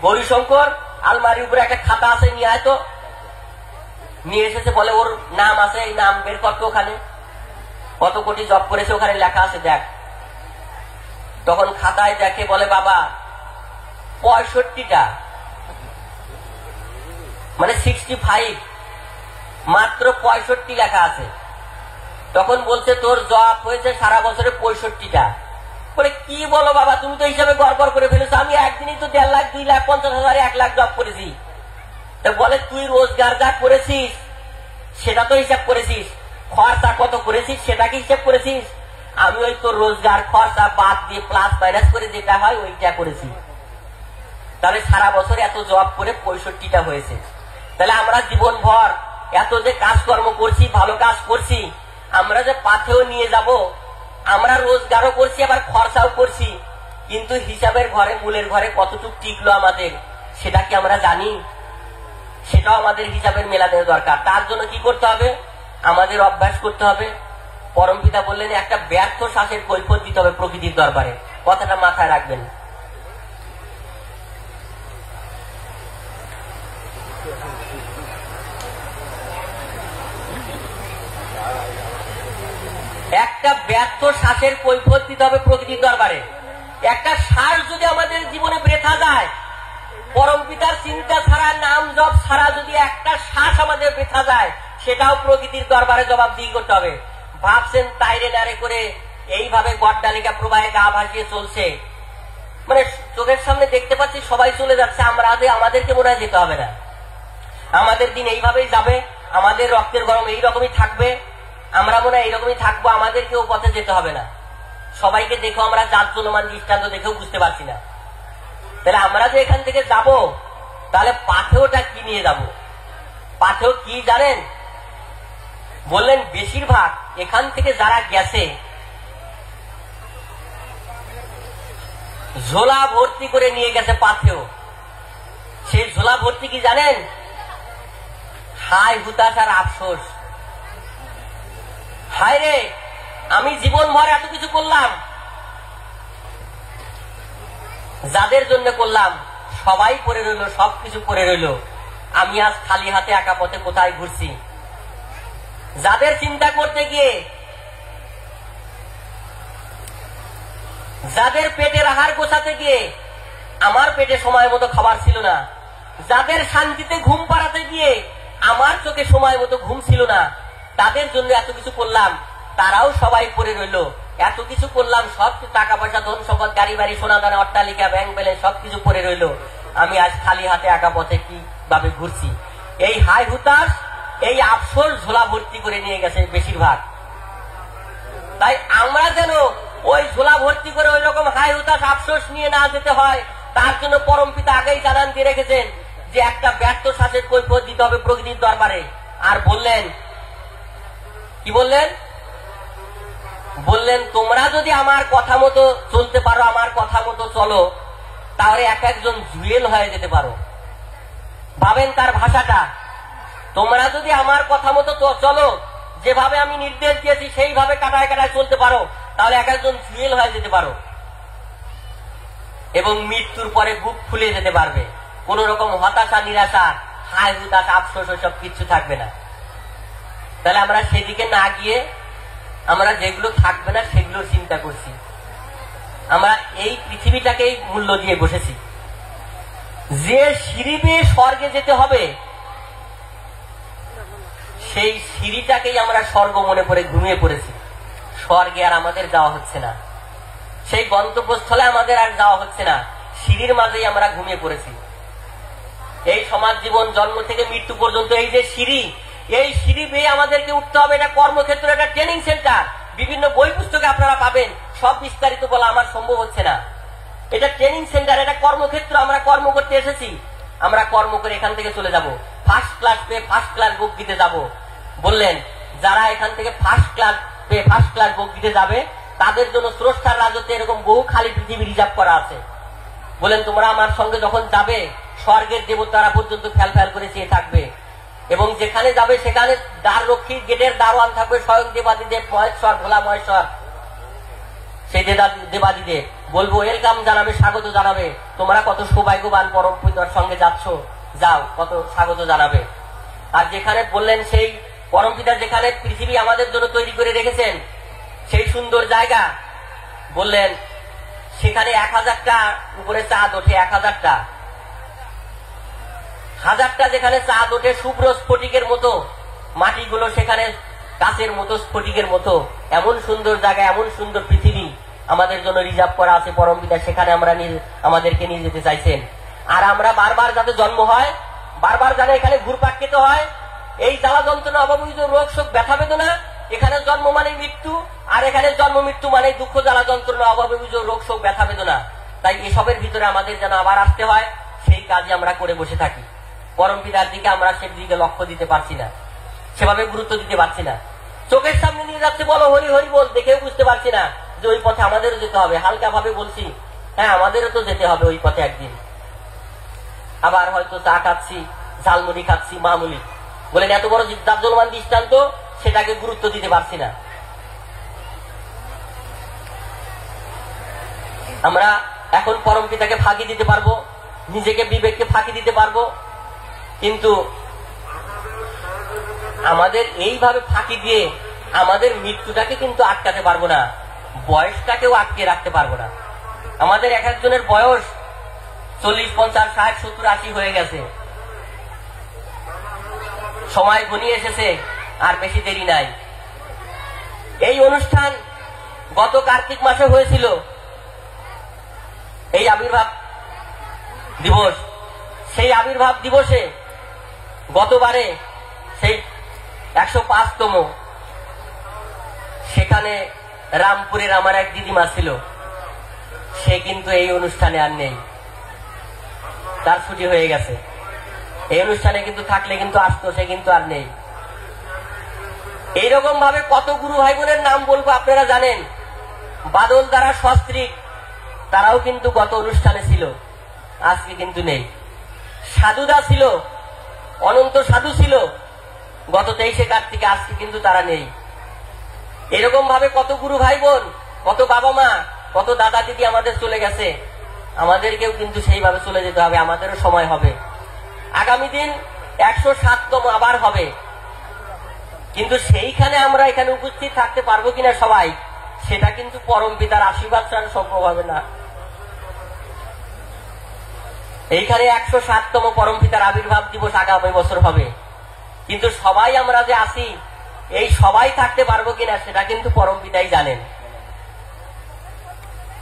গৌরী শঙ্কর, আলমারির উপরে একটা খাতা আছে, নিয়ে আয় তো। নিয়ে এসেছে, বলে ওর নাম আছে, এই নাম বের করতো, ওখানে কত কোটি জব করেছে ওখানে লেখা আছে, দেখ। তখন খাতায় দেখে, বলে বাবা 65টা, মানে 65, মাত্র 65 লেখা আছে। তখন বলছে তোর জব হয়েছে সারা বছরে 65টা। বলে কি বলো বাবা, তুমি তো হিসাবে গড়বড় করে ফেলেছো, আমি একদিনই তো 1.5 লাখ, 2 লাখ, 50,000, 1 লাখ জব করেছি। বলে তুই রোজগার যা করেছিস সেটা তো হিসাব করেছিস, খরচা কত করেছিস সেটা কি হিসাব করেছিস, আমি ওই তো রোজগার খরচা বাদ দিয়ে প্লাস মাইনাস করে যেটা হয় ওইটা করেছি। তাহলে সারা বছর এত জব করে 65টা হয়েছে। তাহলে আমরা জীবন ভর এত যে কাজকর্ম করছি, ভালো কাজ করছি, আমরা যে পাথেও নিয়ে যাব, আমরা রোজগারও করছি আবার খরচাও করছি, কিন্তু হিসাবের ঘরে, মূলের ঘরে কতটুকু টিকলো আমাদের সেটা কি আমরা জানি? সেটাও আমাদের হিসাবের মেলানোর দরকার। তার জন্য কি করতে হবে? আমাদের অভ্যাস করতে হবে। পরমপিতা বললেন একটা ব্যর্থ শ্বাসের কৈফিয়ত দিতে হবে প্রকৃতির দরবারে। কথাটা মাথায় রাখবেন। একটা ব্যর্থ শ্বাসের কৈফিয়ত দিতে হবে প্রকৃতির দরবারে। একটা শ্বাস যদি আমাদের জীবনে বৃথা যায়, পরমপিতার চিন্তা ছাড়া, নাম জপ ছাড়া যদি একটা শ্বাস আমাদের বৃথা যায়, সেটাও প্রকৃতির দরবারে জবাবদিহি করতে হবে। ভাবছেন তাইরে নারে করে এইভাবে গড্ডালিকা প্রবাহে গা ভাসিয়ে চলছে, মানে চোখের সামনে দেখতে পাচ্ছি সবাই চলে যাচ্ছে, আমাদেরকে মনে হয় যেতে হবে না, আমাদের দিন এইভাবেই যাবে, আমাদের রক্তের গরম এইরকমই থাকবে, আমরা মনে হয় এইরকমই থাকবো, আমাদের কেউ পথে যেতে হবে না। সবাইকে দেখো আমরা জাতজনমান দৃষ্টান্ত দেখেও বুঝতে পারছি না। তাহলে আমরা যে এখান থেকে যাব, তাহলে পাথেওটা কি নিয়ে যাব? পাথেও কি জানেন? বললেন বেশিরভাগ এখান থেকে যারা গেছে ঝোলা ভর্তি করে নিয়ে গেছে পাথেও। সেই ঝোলা ভর্তি কি জানেন? হায় হুতাশ আর আফসোস। হায় রে, আমি জীবন ভর এত কিছু করলাম, যাদের জন্য করলাম সবাই পড়ে রইল, সবকিছু পড়ে রইল, আমি আজ খালি হাতে একা পথে কোথায় ঘুরছি। যাদের চিন্তা করতে গিয়ে, যাদের পেটের আহার গোছাতে গিয়ে আমার পেটে সময় মতো খাবার ছিল না, যাদের শান্তিতে ঘুম পাড়াতে গিয়ে আমার চোখে সময় মতো ঘুম ছিল না, তাদের জন্য এত কিছু করলাম, তারাও সবাই পড়ে রইল। এত কিছু করলাম, সব টাকা পয়সা, ধন সম্পদ, গাড়ি বাড়ি, সোনা দানা, অট্টালিকা, ব্যাংক ব্যালেন্স সবকিছু পড়ে রইল, আমি আজ খালি হাতে একা পথে কিভাবে ঘুরছি। এই হায় হুতাশ, এই আফসোস ঝোলা ভর্তি করে নিয়ে গেছে বেশিরভাগ। তাই আমরা যেন ওই ঝোলা ভর্তি করে ওই রকম হায় হুতাশ আফসোস নিয়ে না যেতে হয়, তার জন্য পরমপিতা আগেই জানান দিয়ে রেখেছেন যে একটা ব্যর্থ শ্বাসের কৈফিয়ত দিতে হবে প্রকৃতির দরবারে। আর বললেন কি বললেন? বললেন তোমরা যদি আমার কথা মতো চলতে পারো, আমার কথা মতো চলো, তাহলে এক একজন জুয়েল হয়ে যেতে পারো। ভাবেন তার ভাষাটা। তোমরা যদি আমার কথা মতো চলো, যেভাবে আমি নির্দেশ দিয়েছি সেইভাবে কাটায় কাটায় চলতে পারো, তাহলে এক একজন জুয়েল হয়ে যেতে পারো এবং মৃত্যুর পরে বুক ফুলে যেতে পারবে। কোন রকম হতাশা, নিরাশা, হায় হুতাশ, আফসোস ওইসব কিচ্ছু থাকবে না। তাহলে আমরা সেদিকে না গিয়ে আমরা যেগুলো থাকবে না সেগুলোর চিন্তা করছি। আমরা এই পৃথিবীটাকেই মূল্য দিয়ে বসেছি। যে সিঁড়ি বেয়ে স্বর্গে যেতে হবে, সেই সিঁড়িটাকেই আমরা স্বর্গ মনে করে ঘুমিয়ে পড়েছি। স্বর্গে আর আমাদের যাওয়া হচ্ছে না, সেই গন্তব্যস্থলে আমাদের আর যাওয়া হচ্ছে না, সিঁড়ির মাঝেই আমরা ঘুমিয়ে পড়েছি। এই সমাজ জীবন, জন্ম থেকে মৃত্যু পর্যন্ত এই যে সিঁড়ি, এই সিঁড়ি বেয়ে আমাদেরকে উঠতে হবে। এটা কর্মক্ষেত্র, এটা ট্রেনিং সেন্টার। বিভিন্ন বই পুস্তকে আপনারা পাবেন, সব বিস্তারিত বলা আমার সম্ভব হচ্ছে না। এটা ট্রেনিং সেন্টার, এটা কর্মক্ষেত্র। আমরা কর্ম করতে এসেছি, আমরা কর্ম করে এখান থেকে চলে যাব, ফার্স্ট ক্লাস পেয়ে ফার্স্ট ক্লাস বুক দিতে যাব। বললেন যারা এখান থেকে ফার্স্ট ক্লাস পেয়ে ফার্স্ট ক্লাস বুক দিতে যাবে, তাদের জন্য স্রষ্টার রাজত্বে এরকম বহু খালি পৃথিবী রিজার্ভ করা আছে। বলেন তোমরা আমার সঙ্গে যখন যাবে, স্বর্গের দেবতারা পর্যন্ত ফ্যাল ফ্যাল করে চেয়ে থাকবে, এবং যেখানে যাবে সেখানে দ্বার রক্ষী, গেটের দারোয়ান থাকবে স্বয়ং দেবাদিদেব, মহেশ্বর, ভোলা মহেশ্বর। সেই দেবাদিদেব বলবো ওয়েলকাম জানাবে, স্বাগত জানাবে, তোমরা কত সৌভাগ্যবান পরম পিতার সঙ্গে যাচ্ছ, যাও, কত স্বাগত জানাবে। আর যেখানে বললেন সেই পরম পিতা যেখানে পৃথিবী আমাদের জন্য তৈরি করে রেখেছেন, সেই সুন্দর জায়গা, বললেন সেখানে 1000টা উপরে চাঁদ ওঠে, 1000টা, 1000টা যেখানে চাঁদ ওঠে শুভ্র স্ফটিকের মতো, মাটিগুলো সেখানে কাচের মতো, স্ফটিকের মতো। এমন সুন্দর জায়গা, এমন সুন্দর পৃথিবী আমাদের জন্য রিজার্ভ করা আছে পরম পিতা, সেখানে আমরা আমাদেরকে নিয়ে যেতে চাইছেন। আর আমরা বারবার যাতে জন্ম হয়, বারবার যাতে এখানে ঘুরপাক খেতে হয়, এই জ্বালা যন্ত্রণা, অভাবনীয় রোগ শোক, ব্যথা বেদনা, এখানে জন্ম মানে মৃত্যু, আর এখানে জন্ম মৃত্যু মানে দুঃখ জ্বালা যন্ত্রণা অভাব অভিযোগ রোগ শোক ব্যথা বেদনা। তাই এসবের ভিতরে আমাদের যেন আবার আসতে হয়, সেই কাজে আমরা করে বসে থাকি। পরম পিতার দিকে আমরা সেদিকে লক্ষ্য দিতে পারছি না, সেভাবে গুরুত্ব দিতে পারছি না। চোখের সামনে নিয়ে যাচ্ছে বলো হরি হরি বল, দেখেও বুঝতে পারছি না যে ওই পথে আমাদেরও যেতে হবে। হালকা ভাবে বলছি, হ্যাঁ আমাদেরও তো যেতে হবে ওই পথে একদিন। আবার হয়তো চা খাচ্ছি, ঝালমুড়ি খাচ্ছি, মামুলি বলেন, এত বড় জাজ্জলমান দৃষ্টান্ত, সেটাকে গুরুত্ব দিতে পারছি না। আমরা এখন পরম পিতাকে ফাঁকি দিতে পারবো, নিজেকে বিবেককে ফাঁকি দিতে পারবো, কিন্তু আমাদের এইভাবে ফাঁকি দিয়ে আমাদের মৃত্যুটাকে কিন্তু আটকাতে পারবো না, বয়সটাকেও আটকে রাখতে পারবো না। আমাদের এক একজনের বয়স 40, 50, 60, 70, 80 হয়ে গেছে। সময় ঘনিয়ে এসেছে, আর বেশি দেরি নাই। এই অনুষ্ঠান গত কার্তিক মাসে হয়েছিল, এই আবির্ভাব দিবস। সেই আবির্ভাব দিবসে গতবারে সেই 105তম, সেখানে রামপুরের আমার এক দিদিমা ছিল, সে কিন্তু এই অনুষ্ঠানে আর নেই, তার ছুটি হয়ে গেছে। এই অনুষ্ঠানে কিন্তু থাকলে কিন্তু আসতো, সে কিন্তু আর নেই। এইরকম ভাবে কত গুরু ভাই বোনের নাম বলবো, আপনারা জানেন। বাদল দ্বারা সস্ত্রীক, তারাও কিন্তু গত অনুষ্ঠানে ছিল, আজকে কিন্তু নেই। সাধুদা ছিল, অনন্ত সাধু ছিল গত 23শে কার্তিকে, আজকে কিন্তু তারা নেই। এরকম ভাবে কত গুরু ভাই বোন, কত বাবা মা, কত দাদা দিদি আমাদের চলে গেছে। আমাদেরকেও কিন্তু সেইভাবে চলে যেতে হবে, আমাদেরও সময় হবে। আগামী দিন 107তম আবার হবে, কিন্তু সেইখানে আমরা এখানে উপস্থিত থাকতে পারবো কিনা সবাই, সেটা কিন্তু পরম পিতার আশীর্বাদ ছাড়া সম্ভব হবে না। এইখানে 107তম পরম পিতার আবির্ভাব দিবস আগামী বছর হবে, কিন্তু সবাই আমরা যে আসি, এই সবাই থাকতে পারবো কিনা সেটা কিন্তু পরম পিতাই জানেন।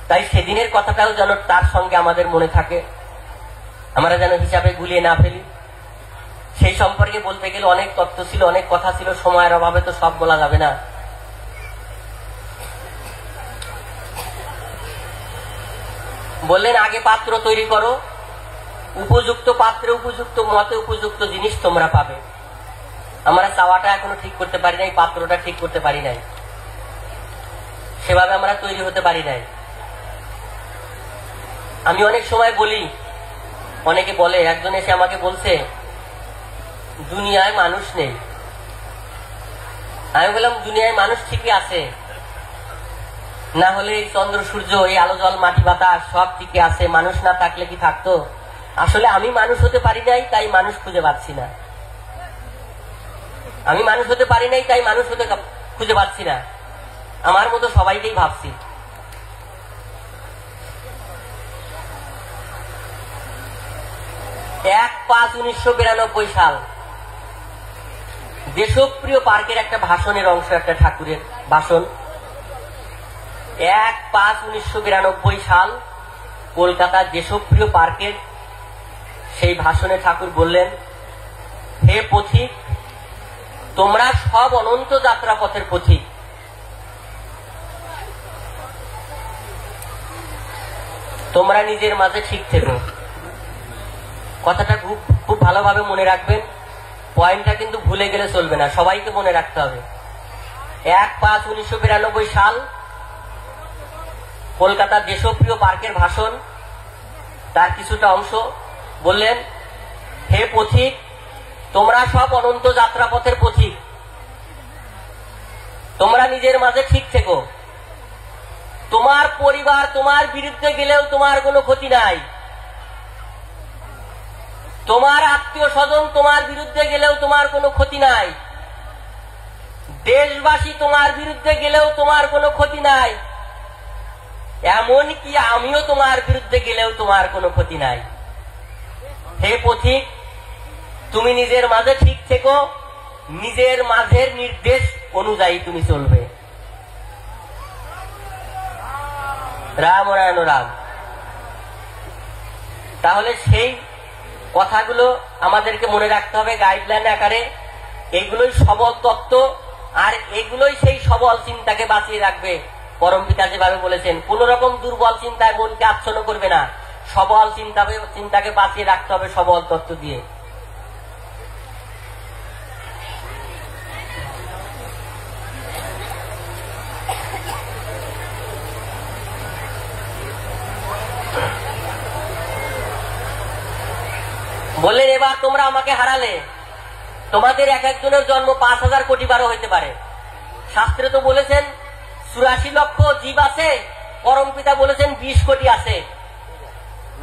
তাই সেদিনের কথাটাও যেন তার সঙ্গে আমাদের মনে থাকে, আমরা যেন হিসাবে গুলিয়ে না ফেলি। সেই সম্পর্কে বলতে গেলে অনেক তত্ত্ব ছিল, অনেক কথা ছিল, সময়ের অভাবে তো সব বলা যাবে না। বললেন আগে পাত্র তৈরি করো, উপযুক্ত পাত্রে উপযুক্ত মতে উপযুক্ত জিনিস তোমরা পাবে। আমরা চাওয়াটা এখনো ঠিক করতে পারি নাই, পাত্রটা ঠিক করতে পারি নাই, সেভাবে আমরা তৈরি হতে পারি নাই। আমি অনেক সময় বলি, অনেকে বলে, একজন এসে আমাকে বলছে দুনিয়ায় মানুষ নেই। আমি বললাম দুনিয়ায় মানুষ ঠিকই আছে, না হলে এই চন্দ্র সূর্য, এই আলো জল মাটি বাতাস সব ঠিকই আছে, মানুষ না থাকলে কি থাকতো? আসলে আমি মানুষ হতে পারি নাই, তাই মানুষ খুঁজে পাচ্ছি না। আমি মানুষ হতে পারি নাই, তাই মানুষ হতে খুঁজে পাচ্ছি না। আমার মতো সবাইকেই ভাবছি। 1/5/1992 সাল, দেশপ্রিয় পার্কের একটা ভাষণের অংশ, একটা ঠাকুরের ভাষণ। 1/5/1992 সাল কলকাতার দেশপ্রিয় পার্কের সেই ভাষণে ঠাকুর বললেন, হে পথিক, তোমরা সব অনন্ত যাত্রা পথের পথিক। তোমরা নিজের মাঝে ঠিক থেকো। কথাটা খুব ভালোভাবে মনে রাখবেন, পয়েন্টটা কিন্তু ভুলে গেলে চলবে না, সবাইকে মনে রাখতে হবে। 1/5/1992 সাল কলকাতার দেশপ্রিয় পার্কের ভাষণ, তার কিছুটা অংশ। বললেন, হে পথিক, তোমরা সব অনন্ত যাত্রাপথের পথিক। তোমরা নিজের মাঝে ঠিক থেকো। তোমার পরিবার তোমার বিরুদ্ধে গেলেও তোমার কোনো ক্ষতি নাই, তোমার আত্মীয় স্বজন তোমার বিরুদ্ধে গেলেও তোমার কোনো ক্ষতি নাই, দেশবাসী তোমার বিরুদ্ধে গেলেও তোমার কোনো ক্ষতি নাই, এমনকি আমিও তোমার বিরুদ্ধে গেলেও তোমার কোনো ক্ষতি নাই। হে পথিক, তুমি নিজের মাঝে ঠিক থেকো, নিজের মাঝের নির্দেশ অনুযায়ী তুমি চলবে। রাম নারায়ণ রাম। তাহলে সেই কথাগুলো আমাদেরকে মনে রাখতে হবে গাইডলাইন আকারে। এইগুলোই সবল তত্ত্ব, আর এগুলোই সেই সবল চিন্তাকে বাঁচিয়ে রাখবে। পরমপিতা যেভাবে বলেছেন, কোন রকম দুর্বল চিন্তায় মনকে আচ্ছন্ন করবে না, সবল চিন্তাকে বাঁচিয়ে রাখতে হবে সবল তত্ত্ব দিয়ে। বললেন, এবার তোমরা আমাকে হারালে, তোমাদের এক একজনের জন্ম ৫,০০০ কোটি বারও হইতে পারে। শাস্ত্রে তো বলেছেন ৮৪ লক্ষ জীব আছে, পরমপিতা বলেছেন ২০ কোটি আছে।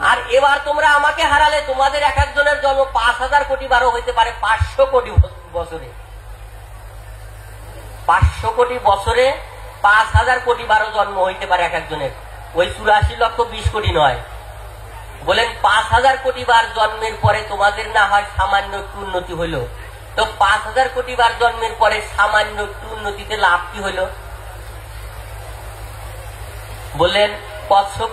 আর এবার তোমরা আমাকে হারালে, তোমাদের এক একজনের জন্ম ৫,০০০ কোটি বারও হইতে পারে ৫০০ কোটি বছরে। ৫০০ কোটি বছরে ৫,০০০ কোটি বারও জন্ম হইতে পারে এক একজনের, ওই ৮৪ লক্ষ ২০ কোটি নয়। বলেন ৫,০০০ কোটি বার জন্মের পরে তোমাদের না হয় সামান্য একটু উন্নতি হইল, তো ৫,০০০ কোটি বার জন্মের পরে সামান্য একটু উন্নতিতে লাভ কি হইল? বললেন কচ্ছপ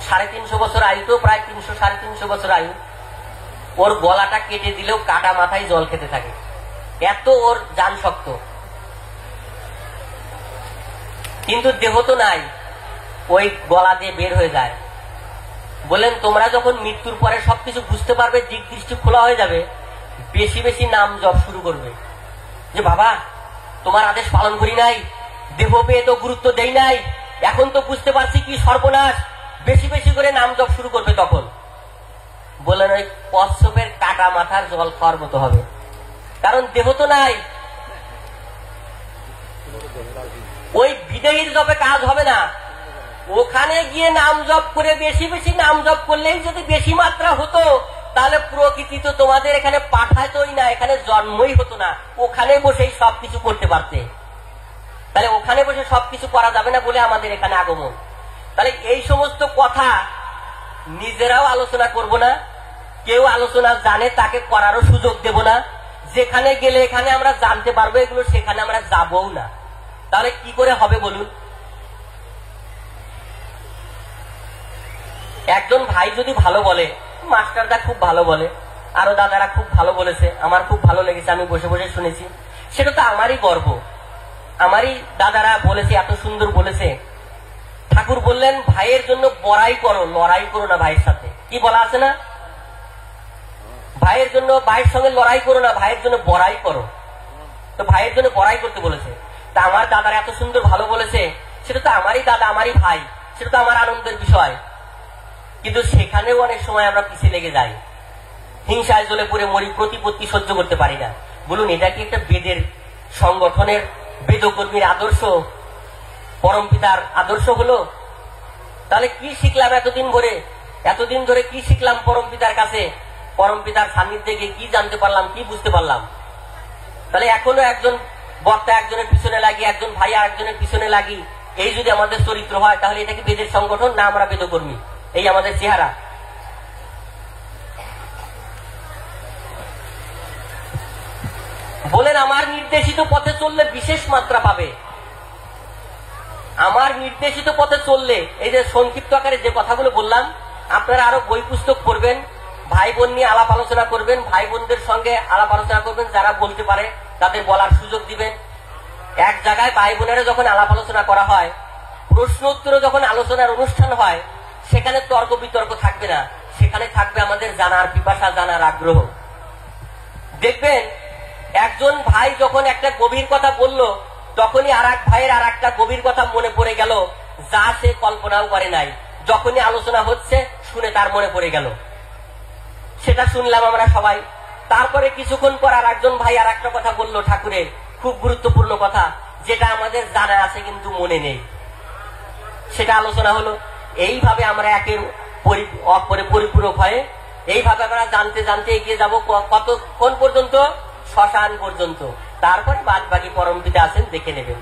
৩৫০ বছর আয়ু, তো প্রায় ৩০০-৩৫০ বছর আয়ু। ওর গলাটা কেটে দিলেও কাটা মাথায় জল খেতে থাকে, এত ওর জান শক্ত। কিন্তু দেহ তো নাই, ওই গলা দিয়ে বের হয়ে যায়। বললেন তোমরা যখন মৃত্যুর পরে সবকিছু বুঝতে পারবে, দিক দৃষ্টি খোলা হয়ে যাবে, বেশি বেশি নাম জপ শুরু করবে। যে বাবা, তোমার আদেশ পালন করি নাই, দেহ পেয়ে তো গুরুত্ব দেই নাই, এখন তো বুঝতে পারছি কি সর্বনাশ, বেশি বেশি করে নাম জপ শুরু করবে তখন। বললেন ওই কচ্ছপের কাটা মাথার জল খাওয়ার মতো হবে, কারণ দেহ তো নাই। ওই বিদেহীর জপে কাজ হবে না, ওখানে গিয়ে নাম জপ করে বেশি বেশি নাম জপ করলেই যদি বেশি মাত্রা হতো, তাহলে প্রকৃতি তো তোমাদের এখানে পাঠাতোই না, এখানে জন্মই হতো না, ওখানে বসেই সবকিছু করতে পারতে। তাহলে ওখানে বসে সবকিছু করা যাবে না বলে আমাদের এখানে আগমন। তাহলে এই সমস্ত কথা নিজেরাও আলোচনা করব না, কেউ আলোচনা জানে তাকে করারও সুযোগ দেব না। যেখানে গেলে এখানে আমরা জানতে পারবো এগুলো, সেখানে আমরা যাবও না। তাহলে কি করে হবে বলুন? একজন ভাই যদি ভালো বলে, মাস্টারদা খুব ভালো বলে, আরো দাদারা খুব ভালো বলেছে, আমার খুব ভালো লেগেছে, আমি বসে বসে শুনেছি, সেটা তো আমারই গর্ব। আমারই দাদারা বলেছে, এত সুন্দর বলেছে। ঠাকুর বললেন ভাইয়ের জন্য বড়াই করো, লড়াই করো না ভাইয়ের সাথে। কি বলা আছে না? ভাইয়ের জন্য, ভাইয়ের সঙ্গে লড়াই করো না, ভাইয়ের জন্য বড়াই করো। তো ভাইয়ের জন্য বড়াই করতে বলেছে। তা আমার দাদারা এত সুন্দর ভালো বলেছে, সেটা তো আমারই দাদা, আমারই ভাই, সেটা তো আমার আনন্দের বিষয়। কিন্তু সেখানেও অনেক সময় আমরা পিছিয়ে লেগে যাই, হিংসায় জ্বলে পড়ে মরি, প্রতিপত্তি সহ্য করতে পারি না। বলুন এটা কি একটা বেদের সংগঠনের, বেদকর্মীর আদর্শ, পরমপিতার আদর্শ হলো? তাহলে কি শিখলাম এতদিন ধরে কি শিখলাম পরমপিতার কাছে? পরমপিতার সান্নিধ্যে গিয়ে কি জানতে পারলাম, কি বুঝতে পারলাম? তাহলে এখনো একজন বক্তা একজনের পিছনে লাগি, একজন ভাই আর একজনের পিছনে লাগি, এই যদি আমাদের চরিত্র হয়, তাহলে এটা কি বেদের সংগঠন না আমরা বেদকর্মী? এই আমাদের চেহারা। বলেন আমার নির্দেশিত পথে চললে বিশেষ মাত্রা পাবে। আমার নির্দেশিত পথে চললে, এই যে সংক্ষিপ্ত আকারে যে কথাগুলো বললাম, আপনারা আরো বই পুস্তক পড়বেন, ভাই বোন নিয়ে আলাপ আলোচনা করবেন, ভাই বোনদের সঙ্গে আলাপ আলোচনা করবেন, যারা বলতে পারে তাদের বলার সুযোগ দিবেন। এক জায়গায় ভাই বোনেরা যখন আলাপ আলোচনা করা হয়, প্রশ্ন উত্তরে যখন আলোচনার অনুষ্ঠান হয়, সেখানে তর্ক বিতর্ক থাকবে না, সেখানে থাকবে আমাদের জানার পিপাসা, জানার আগ্রহ। দেখবেন একজন ভাই যখন একটা গভীর কথা বলল, তখনই আর এক ভাইয়ের আর একটা গভীর কথা মনে পড়ে গেল, যা সে কল্পনাও করে নাই। যখনই আলোচনা হচ্ছে, শুনে তার মনে পড়ে গেল, সেটা শুনলাম আমরা সবাই। তারপরে কিছুক্ষণ পর আর একজন ভাই আর একটা কথা বলল, ঠাকুরের খুব গুরুত্বপূর্ণ কথা, যেটা আমাদের জানা আছে কিন্তু মনে নেই, সেটা আলোচনা হলো। এইভাবে আমরা একের অপরে পরিপূরক হয়ে এইভাবে আমরা জানতে জানতে এগিয়ে যাব, কতক্ষণ পর্যন্ত? শ্মশান পর্যন্ত। তারপরে বাদ বাকি পরমপিতা আছেন, দেখে নেবেন।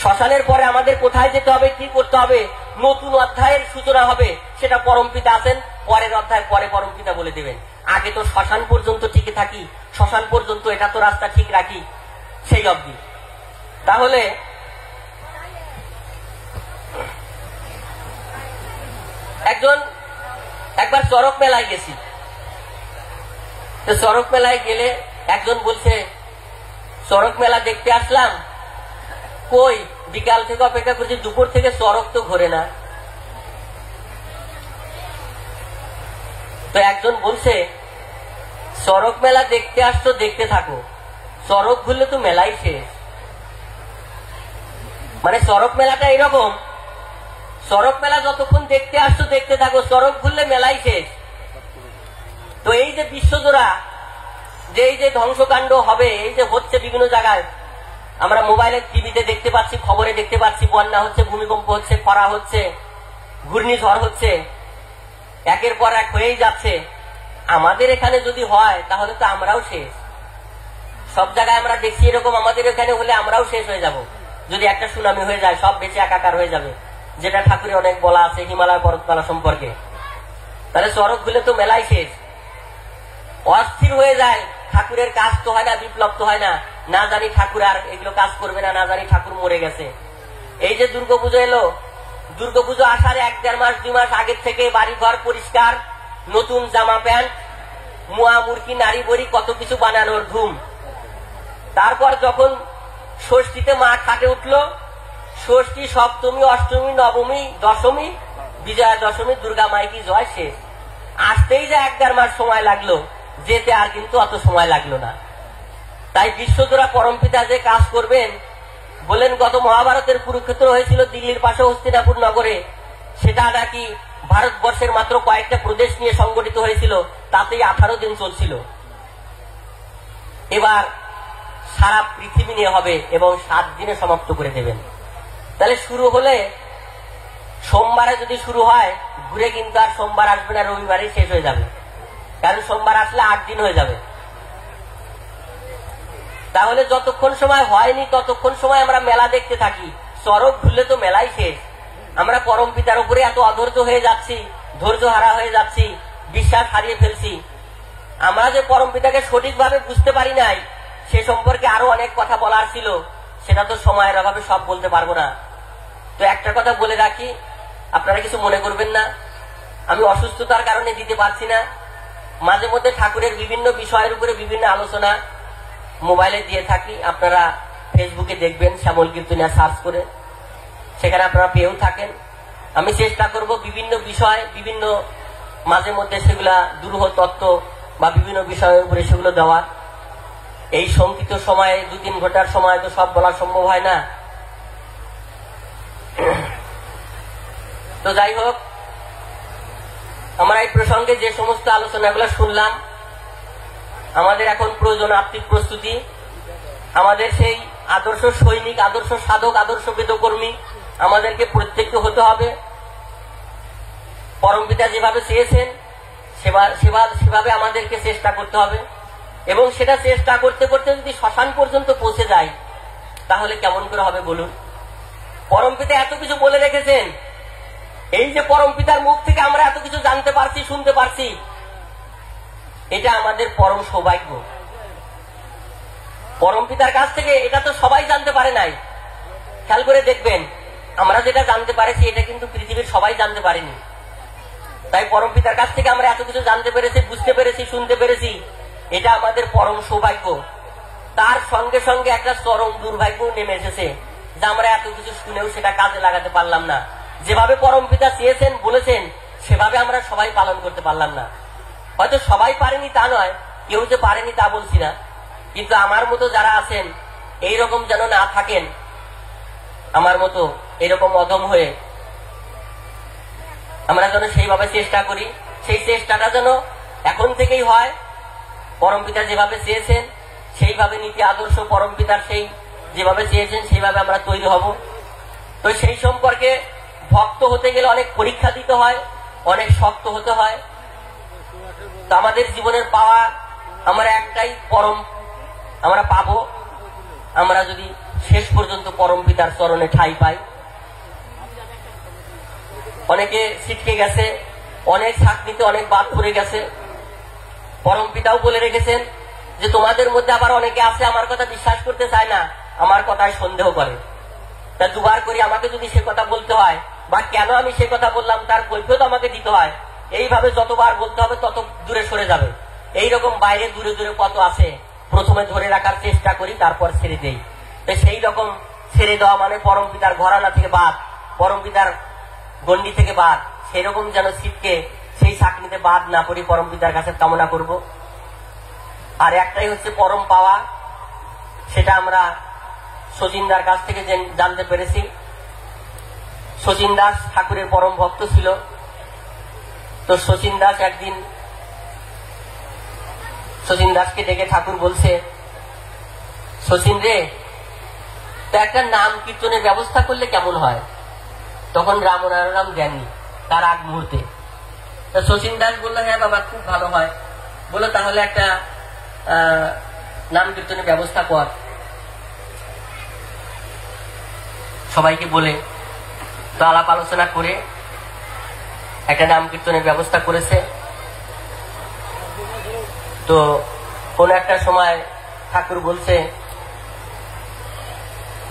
শ্মশানের পরে আমাদের কোথায় যেতে হবে, কি করতে হবে, নতুন অধ্যায়ের সূচনা হবে, সেটা পরমপিতা আছেন পরের অধ্যায়ের পরে পরমপিতা বলে দেবেন। আগে তো শ্মশান পর্যন্ত টিকে থাকি, শ্মশান পর্যন্ত এটা তো রাস্তা ঠিক রাখি, সেই অবধি। তাহলে একবার চরক মেলায় গেছি, তো চরক মেলায় গেলে একজন বলছে, চড়ক মেলা দেখতে আসলাম, কই বিকাল থেকে অপেক্ষা করছি, দুপুর থেকে চড়ক তো ঘোরে না। তো একজন বলছে, চড়ক মেলা দেখতে আসছো, দেখতে থাকো, চড়ক ঘুরলে তো মেলাই শেষ। মানে চড়ক মেলাটা এরকম, চড়ক মেলা যতক্ষণ দেখতে আসছো দেখতে থাকো, চড়ক ঘুরলে মেলাই শেষ। তো এই যে বিশ্বজোড়া যে এই যে ধ্বংসকাণ্ড হবে, এই যে হচ্ছে বিভিন্ন জায়গায়, আমরা মোবাইলে টিভিতে দেখতে পাচ্ছি, খবরে দেখতে পাচ্ছি, বন্যা হচ্ছে, ভূমিকম্প হচ্ছে, খরা হচ্ছে, ঘূর্ণিঝড় হচ্ছে, একের পর এক হয়েই যাচ্ছে। আমাদের এখানে যদি হয় তাহলে তো আমরাও শেষ। সব জায়গায় আমরা দেখছি এরকম, আমাদের এখানে হলে আমরাও শেষ হয়ে যাব। যদি একটা সুনামি হয়ে যায়, সব বেঁচে একাকার হয়ে যাবে, যেটা ঠাকুরের অনেক বলা আছে হিমালয় পর্বতমালা সম্পর্কে। তাহলে চড়ক গুলো তো মেলাই শেষ। অস্থির হয়ে যায়, ঠাকুরের কাজ তো হয় না, বিপ্লব তো হয় না, না জানি ঠাকুর আর এগুলো কাজ করবে না, না জানি ঠাকুর মরে গেছে। এই যে দুর্গাপুজো এলো, দুর্গাপুজো আসার 1-1.5 মাস 2 মাস আগের থেকে বাড়ি ঘর পরিষ্কার, নতুন জামা প্যান্ট, মুয়া মুরকি নারী বড়ি কত কিছু বানানোর ধুম। তারপর যখন ষষ্ঠীতে মা খাটে উঠলো, ষষ্ঠী, সপ্তমী, অষ্টমী, নবমী, দশমী, বিজয়া দশমী, দুর্গা মাইকি জয় শেষ। আসতেই যে 1-1.5 মাস সময় লাগলো, যেতে আর কিন্তু অত সময় লাগলো না। তাই বিশ্বজোড়া পরমপিতা যে কাজ করবেন বলেন, গত মহাভারতের কুরুক্ষেত্র হয়েছিল দিল্লির পাশে হস্তিনাপুর নগরে, সেটা নাকি ভারতবর্ষের মাত্র কয়েকটা প্রদেশ নিয়ে সংগঠিত হয়েছিল, তাতেই 18 দিন চলছিল। এবার সারা পৃথিবী নিয়ে হবে এবং 7 দিনে সমাপ্ত করে দেবেন। তাহলে শুরু হলে সোমবারে যদি শুরু হয়, ঘুরে কিন্তু আর সোমবার আসবে না, রবিবারই শেষ হয়ে যাবে। কারণ সোমবার আসলে 8 দিন হয়ে যাবে। তাহলে যতক্ষণ সময় হয়নি ততক্ষণ সময় আমরা মেলা দেখতে থাকি, চড়ক ঘুরলে তো মেলাই শেষ। আমরা পরম পিতার উপরে এত অধৈর্য হয়ে যাচ্ছি, ধৈর্য হারা হয়ে যাচ্ছি, বিশ্বাস হারিয়ে ফেলছি। আমরা যে পরম পিতাকে সঠিকভাবে বুঝতে পারি নাই, সে সম্পর্কে আরো অনেক কথা বলার ছিল, সেটা তো সময়ের অভাবে সব বলতে পারবো না। তো একটা কথা বলে রাখি, আপনারা কিছু মনে করবেন না, আমি অসুস্থতার কারণে দিতে পারছি না। মাঝে মধ্যে ঠাকুরের বিভিন্ন বিষয়ের উপরে বিভিন্ন আলোচনা মোবাইলে দিয়ে থাকি, আপনারা ফেসবুকে দেখবেন, শ্যামল কীর্তনিয়া সার্চ করে, সেখানে আপনারা পেয়েও থাকেন। আমি চেষ্টা করব বিভিন্ন বিষয়, বিভিন্ন মাঝে মধ্যে সেগুলা দুরূহ তত্ত্ব বা বিভিন্ন বিষয়ের উপরে সেগুলো দেওয়ার। এই সংক্ষিপ্ত সময়ে 2-3 ঘন্টার সময় তো সব বলা সম্ভব হয় না। তো যাই হোক, আমরা এই প্রসঙ্গে যে সমস্ত আলোচনাগুলো শুনলাম, আমাদের এখন প্রয়োজন আত্মিক প্রস্তুতি। আমাদের সেই আদর্শ সৈনিক, আদর্শ সাধক, আদর্শ বেদকর্মী আমাদেরকে প্রত্যেককে হতে হবে। পরমপিতা যেভাবে চেয়েছেন সেভাবে আমাদেরকে চেষ্টা করতে হবে। এবং সেটা চেষ্টা করতে করতে যদি শ্মশান পর্যন্ত পৌঁছে যায়, তাহলে কেমন করে হবে বলুন? পরমপিতা এত কিছু বলে রেখেছেন, এই যে পরমপিতার মুখ থেকে আমরা এত কিছু জানতে পারছি, শুনতে পারছি, এটা আমাদের পরম সৌভাগ্য। পরমপিতার কাছ থেকে এটা তো সবাই জানতে পারে নাই। খেয়াল করে দেখবেন, আমরা যেটা জানতে পারেছি এটা কিন্তু পৃথিবীর সবাই জানতে পারেনি। তাই পরমপিতার কাছ থেকে আমরা এত কিছু জানতে পেরেছি, বুঝতে পেরেছি, শুনতে পেরেছি, এটা আমাদের পরম সৌভাগ্য। তার সঙ্গে সঙ্গে একটা চরম দুর্ভাগ্য নেমে এসেছে, যে আমরা এত কিছু শুনেও সেটা কাজে লাগাতে পারলাম না। যেভাবে পরমপিতা চেয়েছেন, বলেছেন, সেভাবে আমরা সবাই পালন করতে পারলাম না। হয়তো সবাই পারেনি তা নয়, কেউ যে পারেনি তা বলছি না, কিন্তু আমার মতো যারা আছেন এইরকম যেন না থাকেন, আমার মতো এরকম অদম হয়ে আমরা যেন সেইভাবে চেষ্টা করি। সেই চেষ্টাটা যেন এখন থেকেই হয়। পরমপিতা যেভাবে চেয়েছেন সেইভাবে নীতি আদর্শ পরমপিতার সেই যেভাবে চেয়েছেন সেইভাবে আমরা তৈরি হব। তো সেই সম্পর্কে ভক্ত হতে গেলে অনেক পরীক্ষা দিতে হয়, অনেক শক্ত হতে হয়। তো আমাদের জীবনের পাওয়া আমরা একটাই, পরম আমরা পাবো আমরা যদি শেষ পর্যন্ত পরমপিতার চরণে ঠাঁই পাই। অনেকে ছিটকে গেছে, অনেক ছাকনিতে অনেক বাদ পড়ে গেছে। পরমপিতাও বলে রেখেছেন যে তোমাদের মধ্যে আবার অনেকে আছে আমার কথা বিশ্বাস করতে চায় না, আমার কথায় সন্দেহ করে। তা দুবার করে আমাকে যদি সে কথা বলতে হয়, বা কেন আমি সে কথা বললাম তার কৈফিয়ত আমাকে দিতে হয়, এইভাবে যতবার বলতে হবে তত দূরে সরে যাবে। এইরকম বাইরে দূরে দূরে কত আছে, প্রথমে ধরে রাখার চেষ্টা করি, তারপর ছেড়ে দেই। তো সেই রকম ছেড়ে দেওয়া মানে পরম পিতার ঘরানা থেকে বাদ, পরম পিতার গণ্ডি থেকে বাদ, সেই রকম যেন ছিটকে সেই চাকরিতে বাদ না পড়ি, পরম পিতার কাছে কামনা করব। আর একটাই হচ্ছে পরম পাওয়া, সেটা আমরা শচীনদার কাছ থেকে জানতে পেরেছি। শচীন দাস ঠাকুরের পরম ভক্ত ছিল। তো শচীন দাস একদিন শচীন দাসকে ডেকে ঠাকুর বলছে, শচীন রে, তো একটা নাম কীর্তনের ব্যবস্থা করলে কেমন হয়? তখন রামনারায়ণ দেননি তার আগ মুহূর্তে। তো শচীন দাস বললো, হ্যাঁ বাবা, খুব ভালো হয়। বলো তাহলে একটা নাম কীর্তনের ব্যবস্থা কর। সবাইকে বলে তো আলাপ আলোচনা করে একটা নাম কীর্তনের ব্যবস্থা করেছে। তো কোন একটা সময় ঠাকুর বলছে,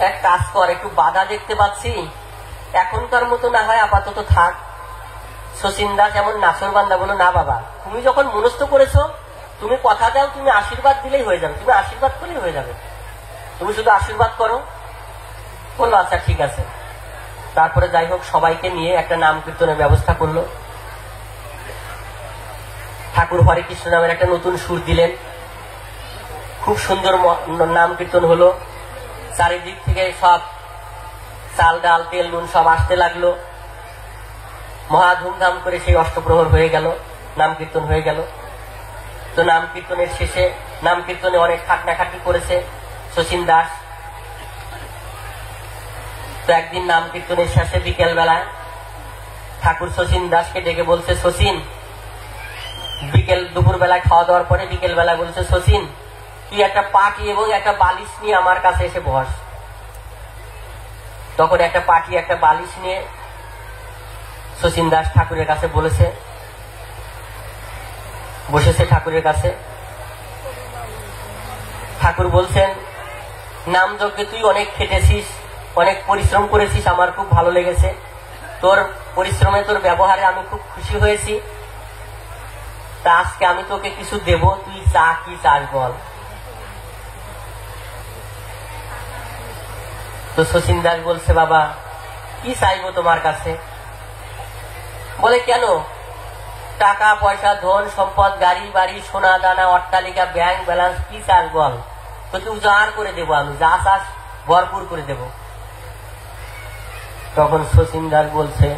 এক কাজ কর, একটু বাধা দেখতে পাচ্ছি, এখনকার মতো না হয় আপাতত থাক। শচীন দাস এমন নাসর বান্দা, বলো না বাবা, তুমি যখন মনস্থ করেছো, তুমি কথা দাও, তুমি আশীর্বাদ দিলেই হয়ে যাবে, তুমি আশীর্বাদ করলেই হয়ে যাবে, তুমি শুধু আশীর্বাদ করো। বললো আচ্ছা ঠিক আছে। তারপরে যাই হোক সবাইকে নিয়ে একটা নাম কীর্তনের ব্যবস্থা করলো। ঠাকুর হরে কৃষ্ণ নামের একটা নতুন সুর দিলেন, খুব সুন্দর নাম কীর্তন হলো। চারিদিক থেকে সব চাল ডাল তেল নুন সব আসতে লাগলো। মহা ধুমধাম করে সেই অষ্টপ্রহর হয়ে গেল, নাম কীর্তন হয়ে গেল। তো নাম কীর্তনের শেষে নাম কীর্তনে অনেক খাটনাখাটি করেছে শচীন দাস। তো একদিন নাম কীর্তনের শেষে বিকেল বেলায় ঠাকুর শচীন দাসকে ডেকে বলছে, শচীন, দুপুর বেলায় খাওয়া দাওয়ার পরে বিকেল বেলায় বলছে, শচীন, তুই একটা পাটি এবং একটা বালিশ নিয়ে আমার কাছে এসে বস। তখন একটা পাটি একটা বালিশ নিয়ে শচীন দাস ঠাকুরের কাছে বসেছে ঠাকুরের কাছে। ঠাকুর বলছেন, নাম যজ্ঞে তুই অনেক খেটেছিস, অনেক পরিশ্রম করেছিস, আমার খুব ভালো লেগেছে, তোর পরিশ্রমে তোর ব্যবহারে আমি খুব খুশি হয়েছি। তা আজকে আমি তোকে কিছু দেব, তুই চা, কি চাস বল। তো শচীন দাস বলছে, বাবা কি চাইবো তোমার কাছে? বলে কেন? টাকা পয়সা ধন সম্পদ গাড়ি বাড়ি সোনা দানা অট্টালিকা ব্যাংক ব্যালেন্স কি চাস বল, তোকে উজাড় করে দেবো, আমি যা চাস ভরপুর করে দেব। তখন শচীন দাস বলছে,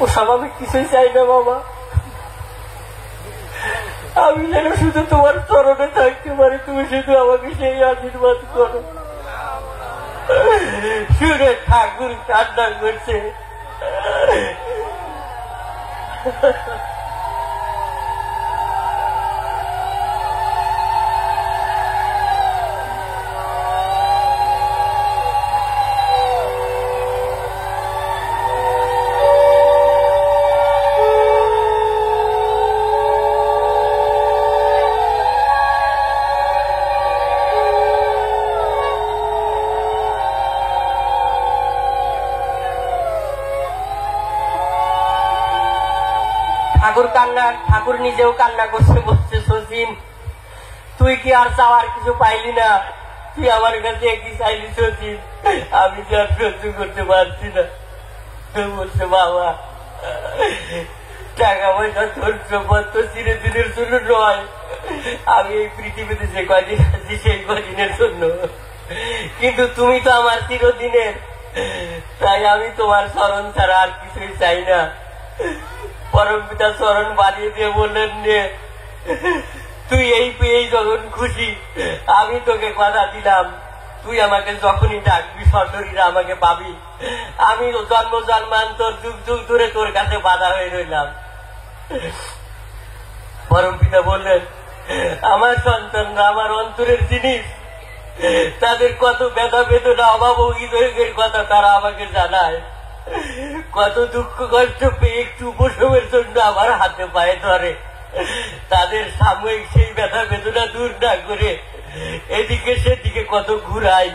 ও সব আমি কিছুই চাই না বাবা, আমি যেন শুধু তোমার চরণে থাকতে পারি, তুমি শুধু আমাকে সেই আশীর্বাদ করো। শুনে ঠাকুর কান্না করছে। ঠাকুর নিজেও কান্না করছে, বলছে, শচীন, তুই কি আর চাওয়ার কিছু পাইলি না? তুই আমার কাছে কি চাইলি শচীন? আমি কি আর সহ্য করতে পারছি না। বলছে, বাবা, টাকা পয়সা ধন সম্পদ তো চিরদিনের জন্য নয়, আমি এই পৃথিবীতে যে কদিন আছি সেই কদিনের জন্য, কিন্তু তুমি তো আমার চিরদিনের, তাই আমি তোমার চরণ ছাড়া আর কিছুই চাই না। পরম পিতা চরণ বানিয়ে দিয়ে বললেন, নে, তুই এই পেয়েই যখন খুশি, আমি তোকে কথা দিলাম, তুই আমাকে যখনই ডাকবি সশরীরে আমাকে পাবি, আমি জন্ম জন্মান্তর যুগ যুগ ধরে তোর কাছে বাধা হয়ে রইলাম। পরম পিতা বললেন, আমার সন্তানরা আমার অন্তরের জিনিস, তাদের কত ব্যথা বেদনা অভাব অভিযোগের কথা তারা আমাকে জানায়, কত দুঃখ কষ্ট পেয়ে একটু উপশমের জন্য আমার হাতে পায়ে ধরে, তাদের সাময়িক সেই ব্যথা বেদনা দূর না করে এদিকে সেদিকে কত ঘুরাই,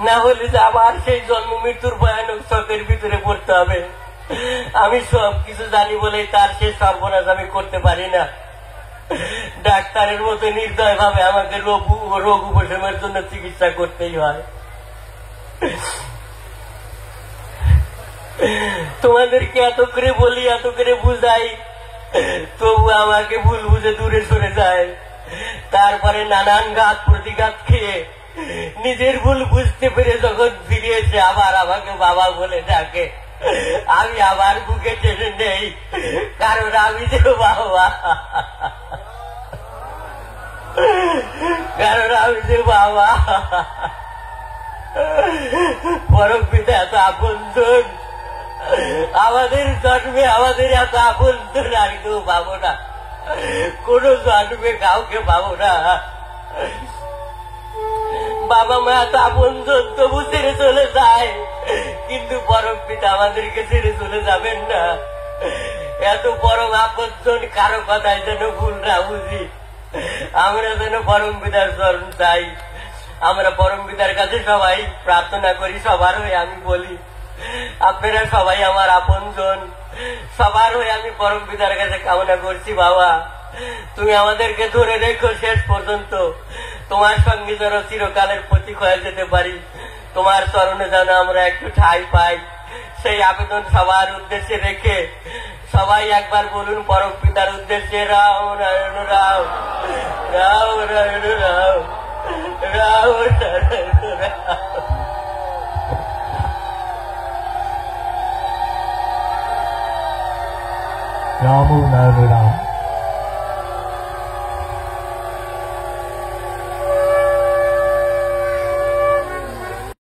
না হলে যে আবার সেই জন্ম মৃত্যুর ভয়ানক চকের ভিতরে পড়তে হবে। আমি সব কিছু জানি বলে তার সে সর্বনাশ আমি করতে পারি না। ডাক্তারের মতো নির্দয় ভাবে আমাকে রোগ উপশমের জন্য চিকিৎসা করতেই হয়। তোমাদেরকে এত করে বলি, এত করে বুঝাই, তবু আমাকে ভুল বুঝে দূরে সরে যায়। তারপরে নানান ঘাত প্রতিঘাত খেয়ে নিজের ভুল বুঝতে পেরে যখন ফিরিয়েছে আবার আমাকে বাবা বলে ডাকে, আমি আবার বুকে টেনে নেই, কারণ আমি যে বাবা, কারণ আমি যে বাবা। পরম পিতা এত আপনজন, আমাদের জন্মে আমাদের এত আপনজন আর কেউ পাবো না, কোন জন্মে কাউকে পাবো না। বাবা মা এত আপনজন তবু ছেড়ে চলে যায়, কিন্তু পরম পিতা আমাদেরকে ছেড়ে চলে যাবেন না। এত পরম আপনজন কারো কথায় যেন ভুল না বুঝি, আমরা যেন পরম পিতার চরণ চাই। আমরা পরম পিতার কাছে সবাই প্রার্থনা করি, সবার হয়ে আমি বলি, আপনারা সবাই আমার আপনজন, সবার হয়ে আমি পরম পিতার কাছে কামনা করছি, বাবা তুমি আমাদেরকে ধরে রেখো শেষ পর্যন্ত, তোমার সঙ্গে যেন চিরকালের প্রতীক হয়ে যেতে পারি, তোমার চরণে যেন আমরা একটু ঠাঁই পাই, সেই আবেদন সবার উদ্দেশ্যে রেখে সবাই একবার বলুন পরম পিতার উদ্দেশ্যে, রাম নারায়ণ রাম, রাম নারায়ণ রাম, রাম নারায়ণ রাম। রাম নারায়ণ রাম।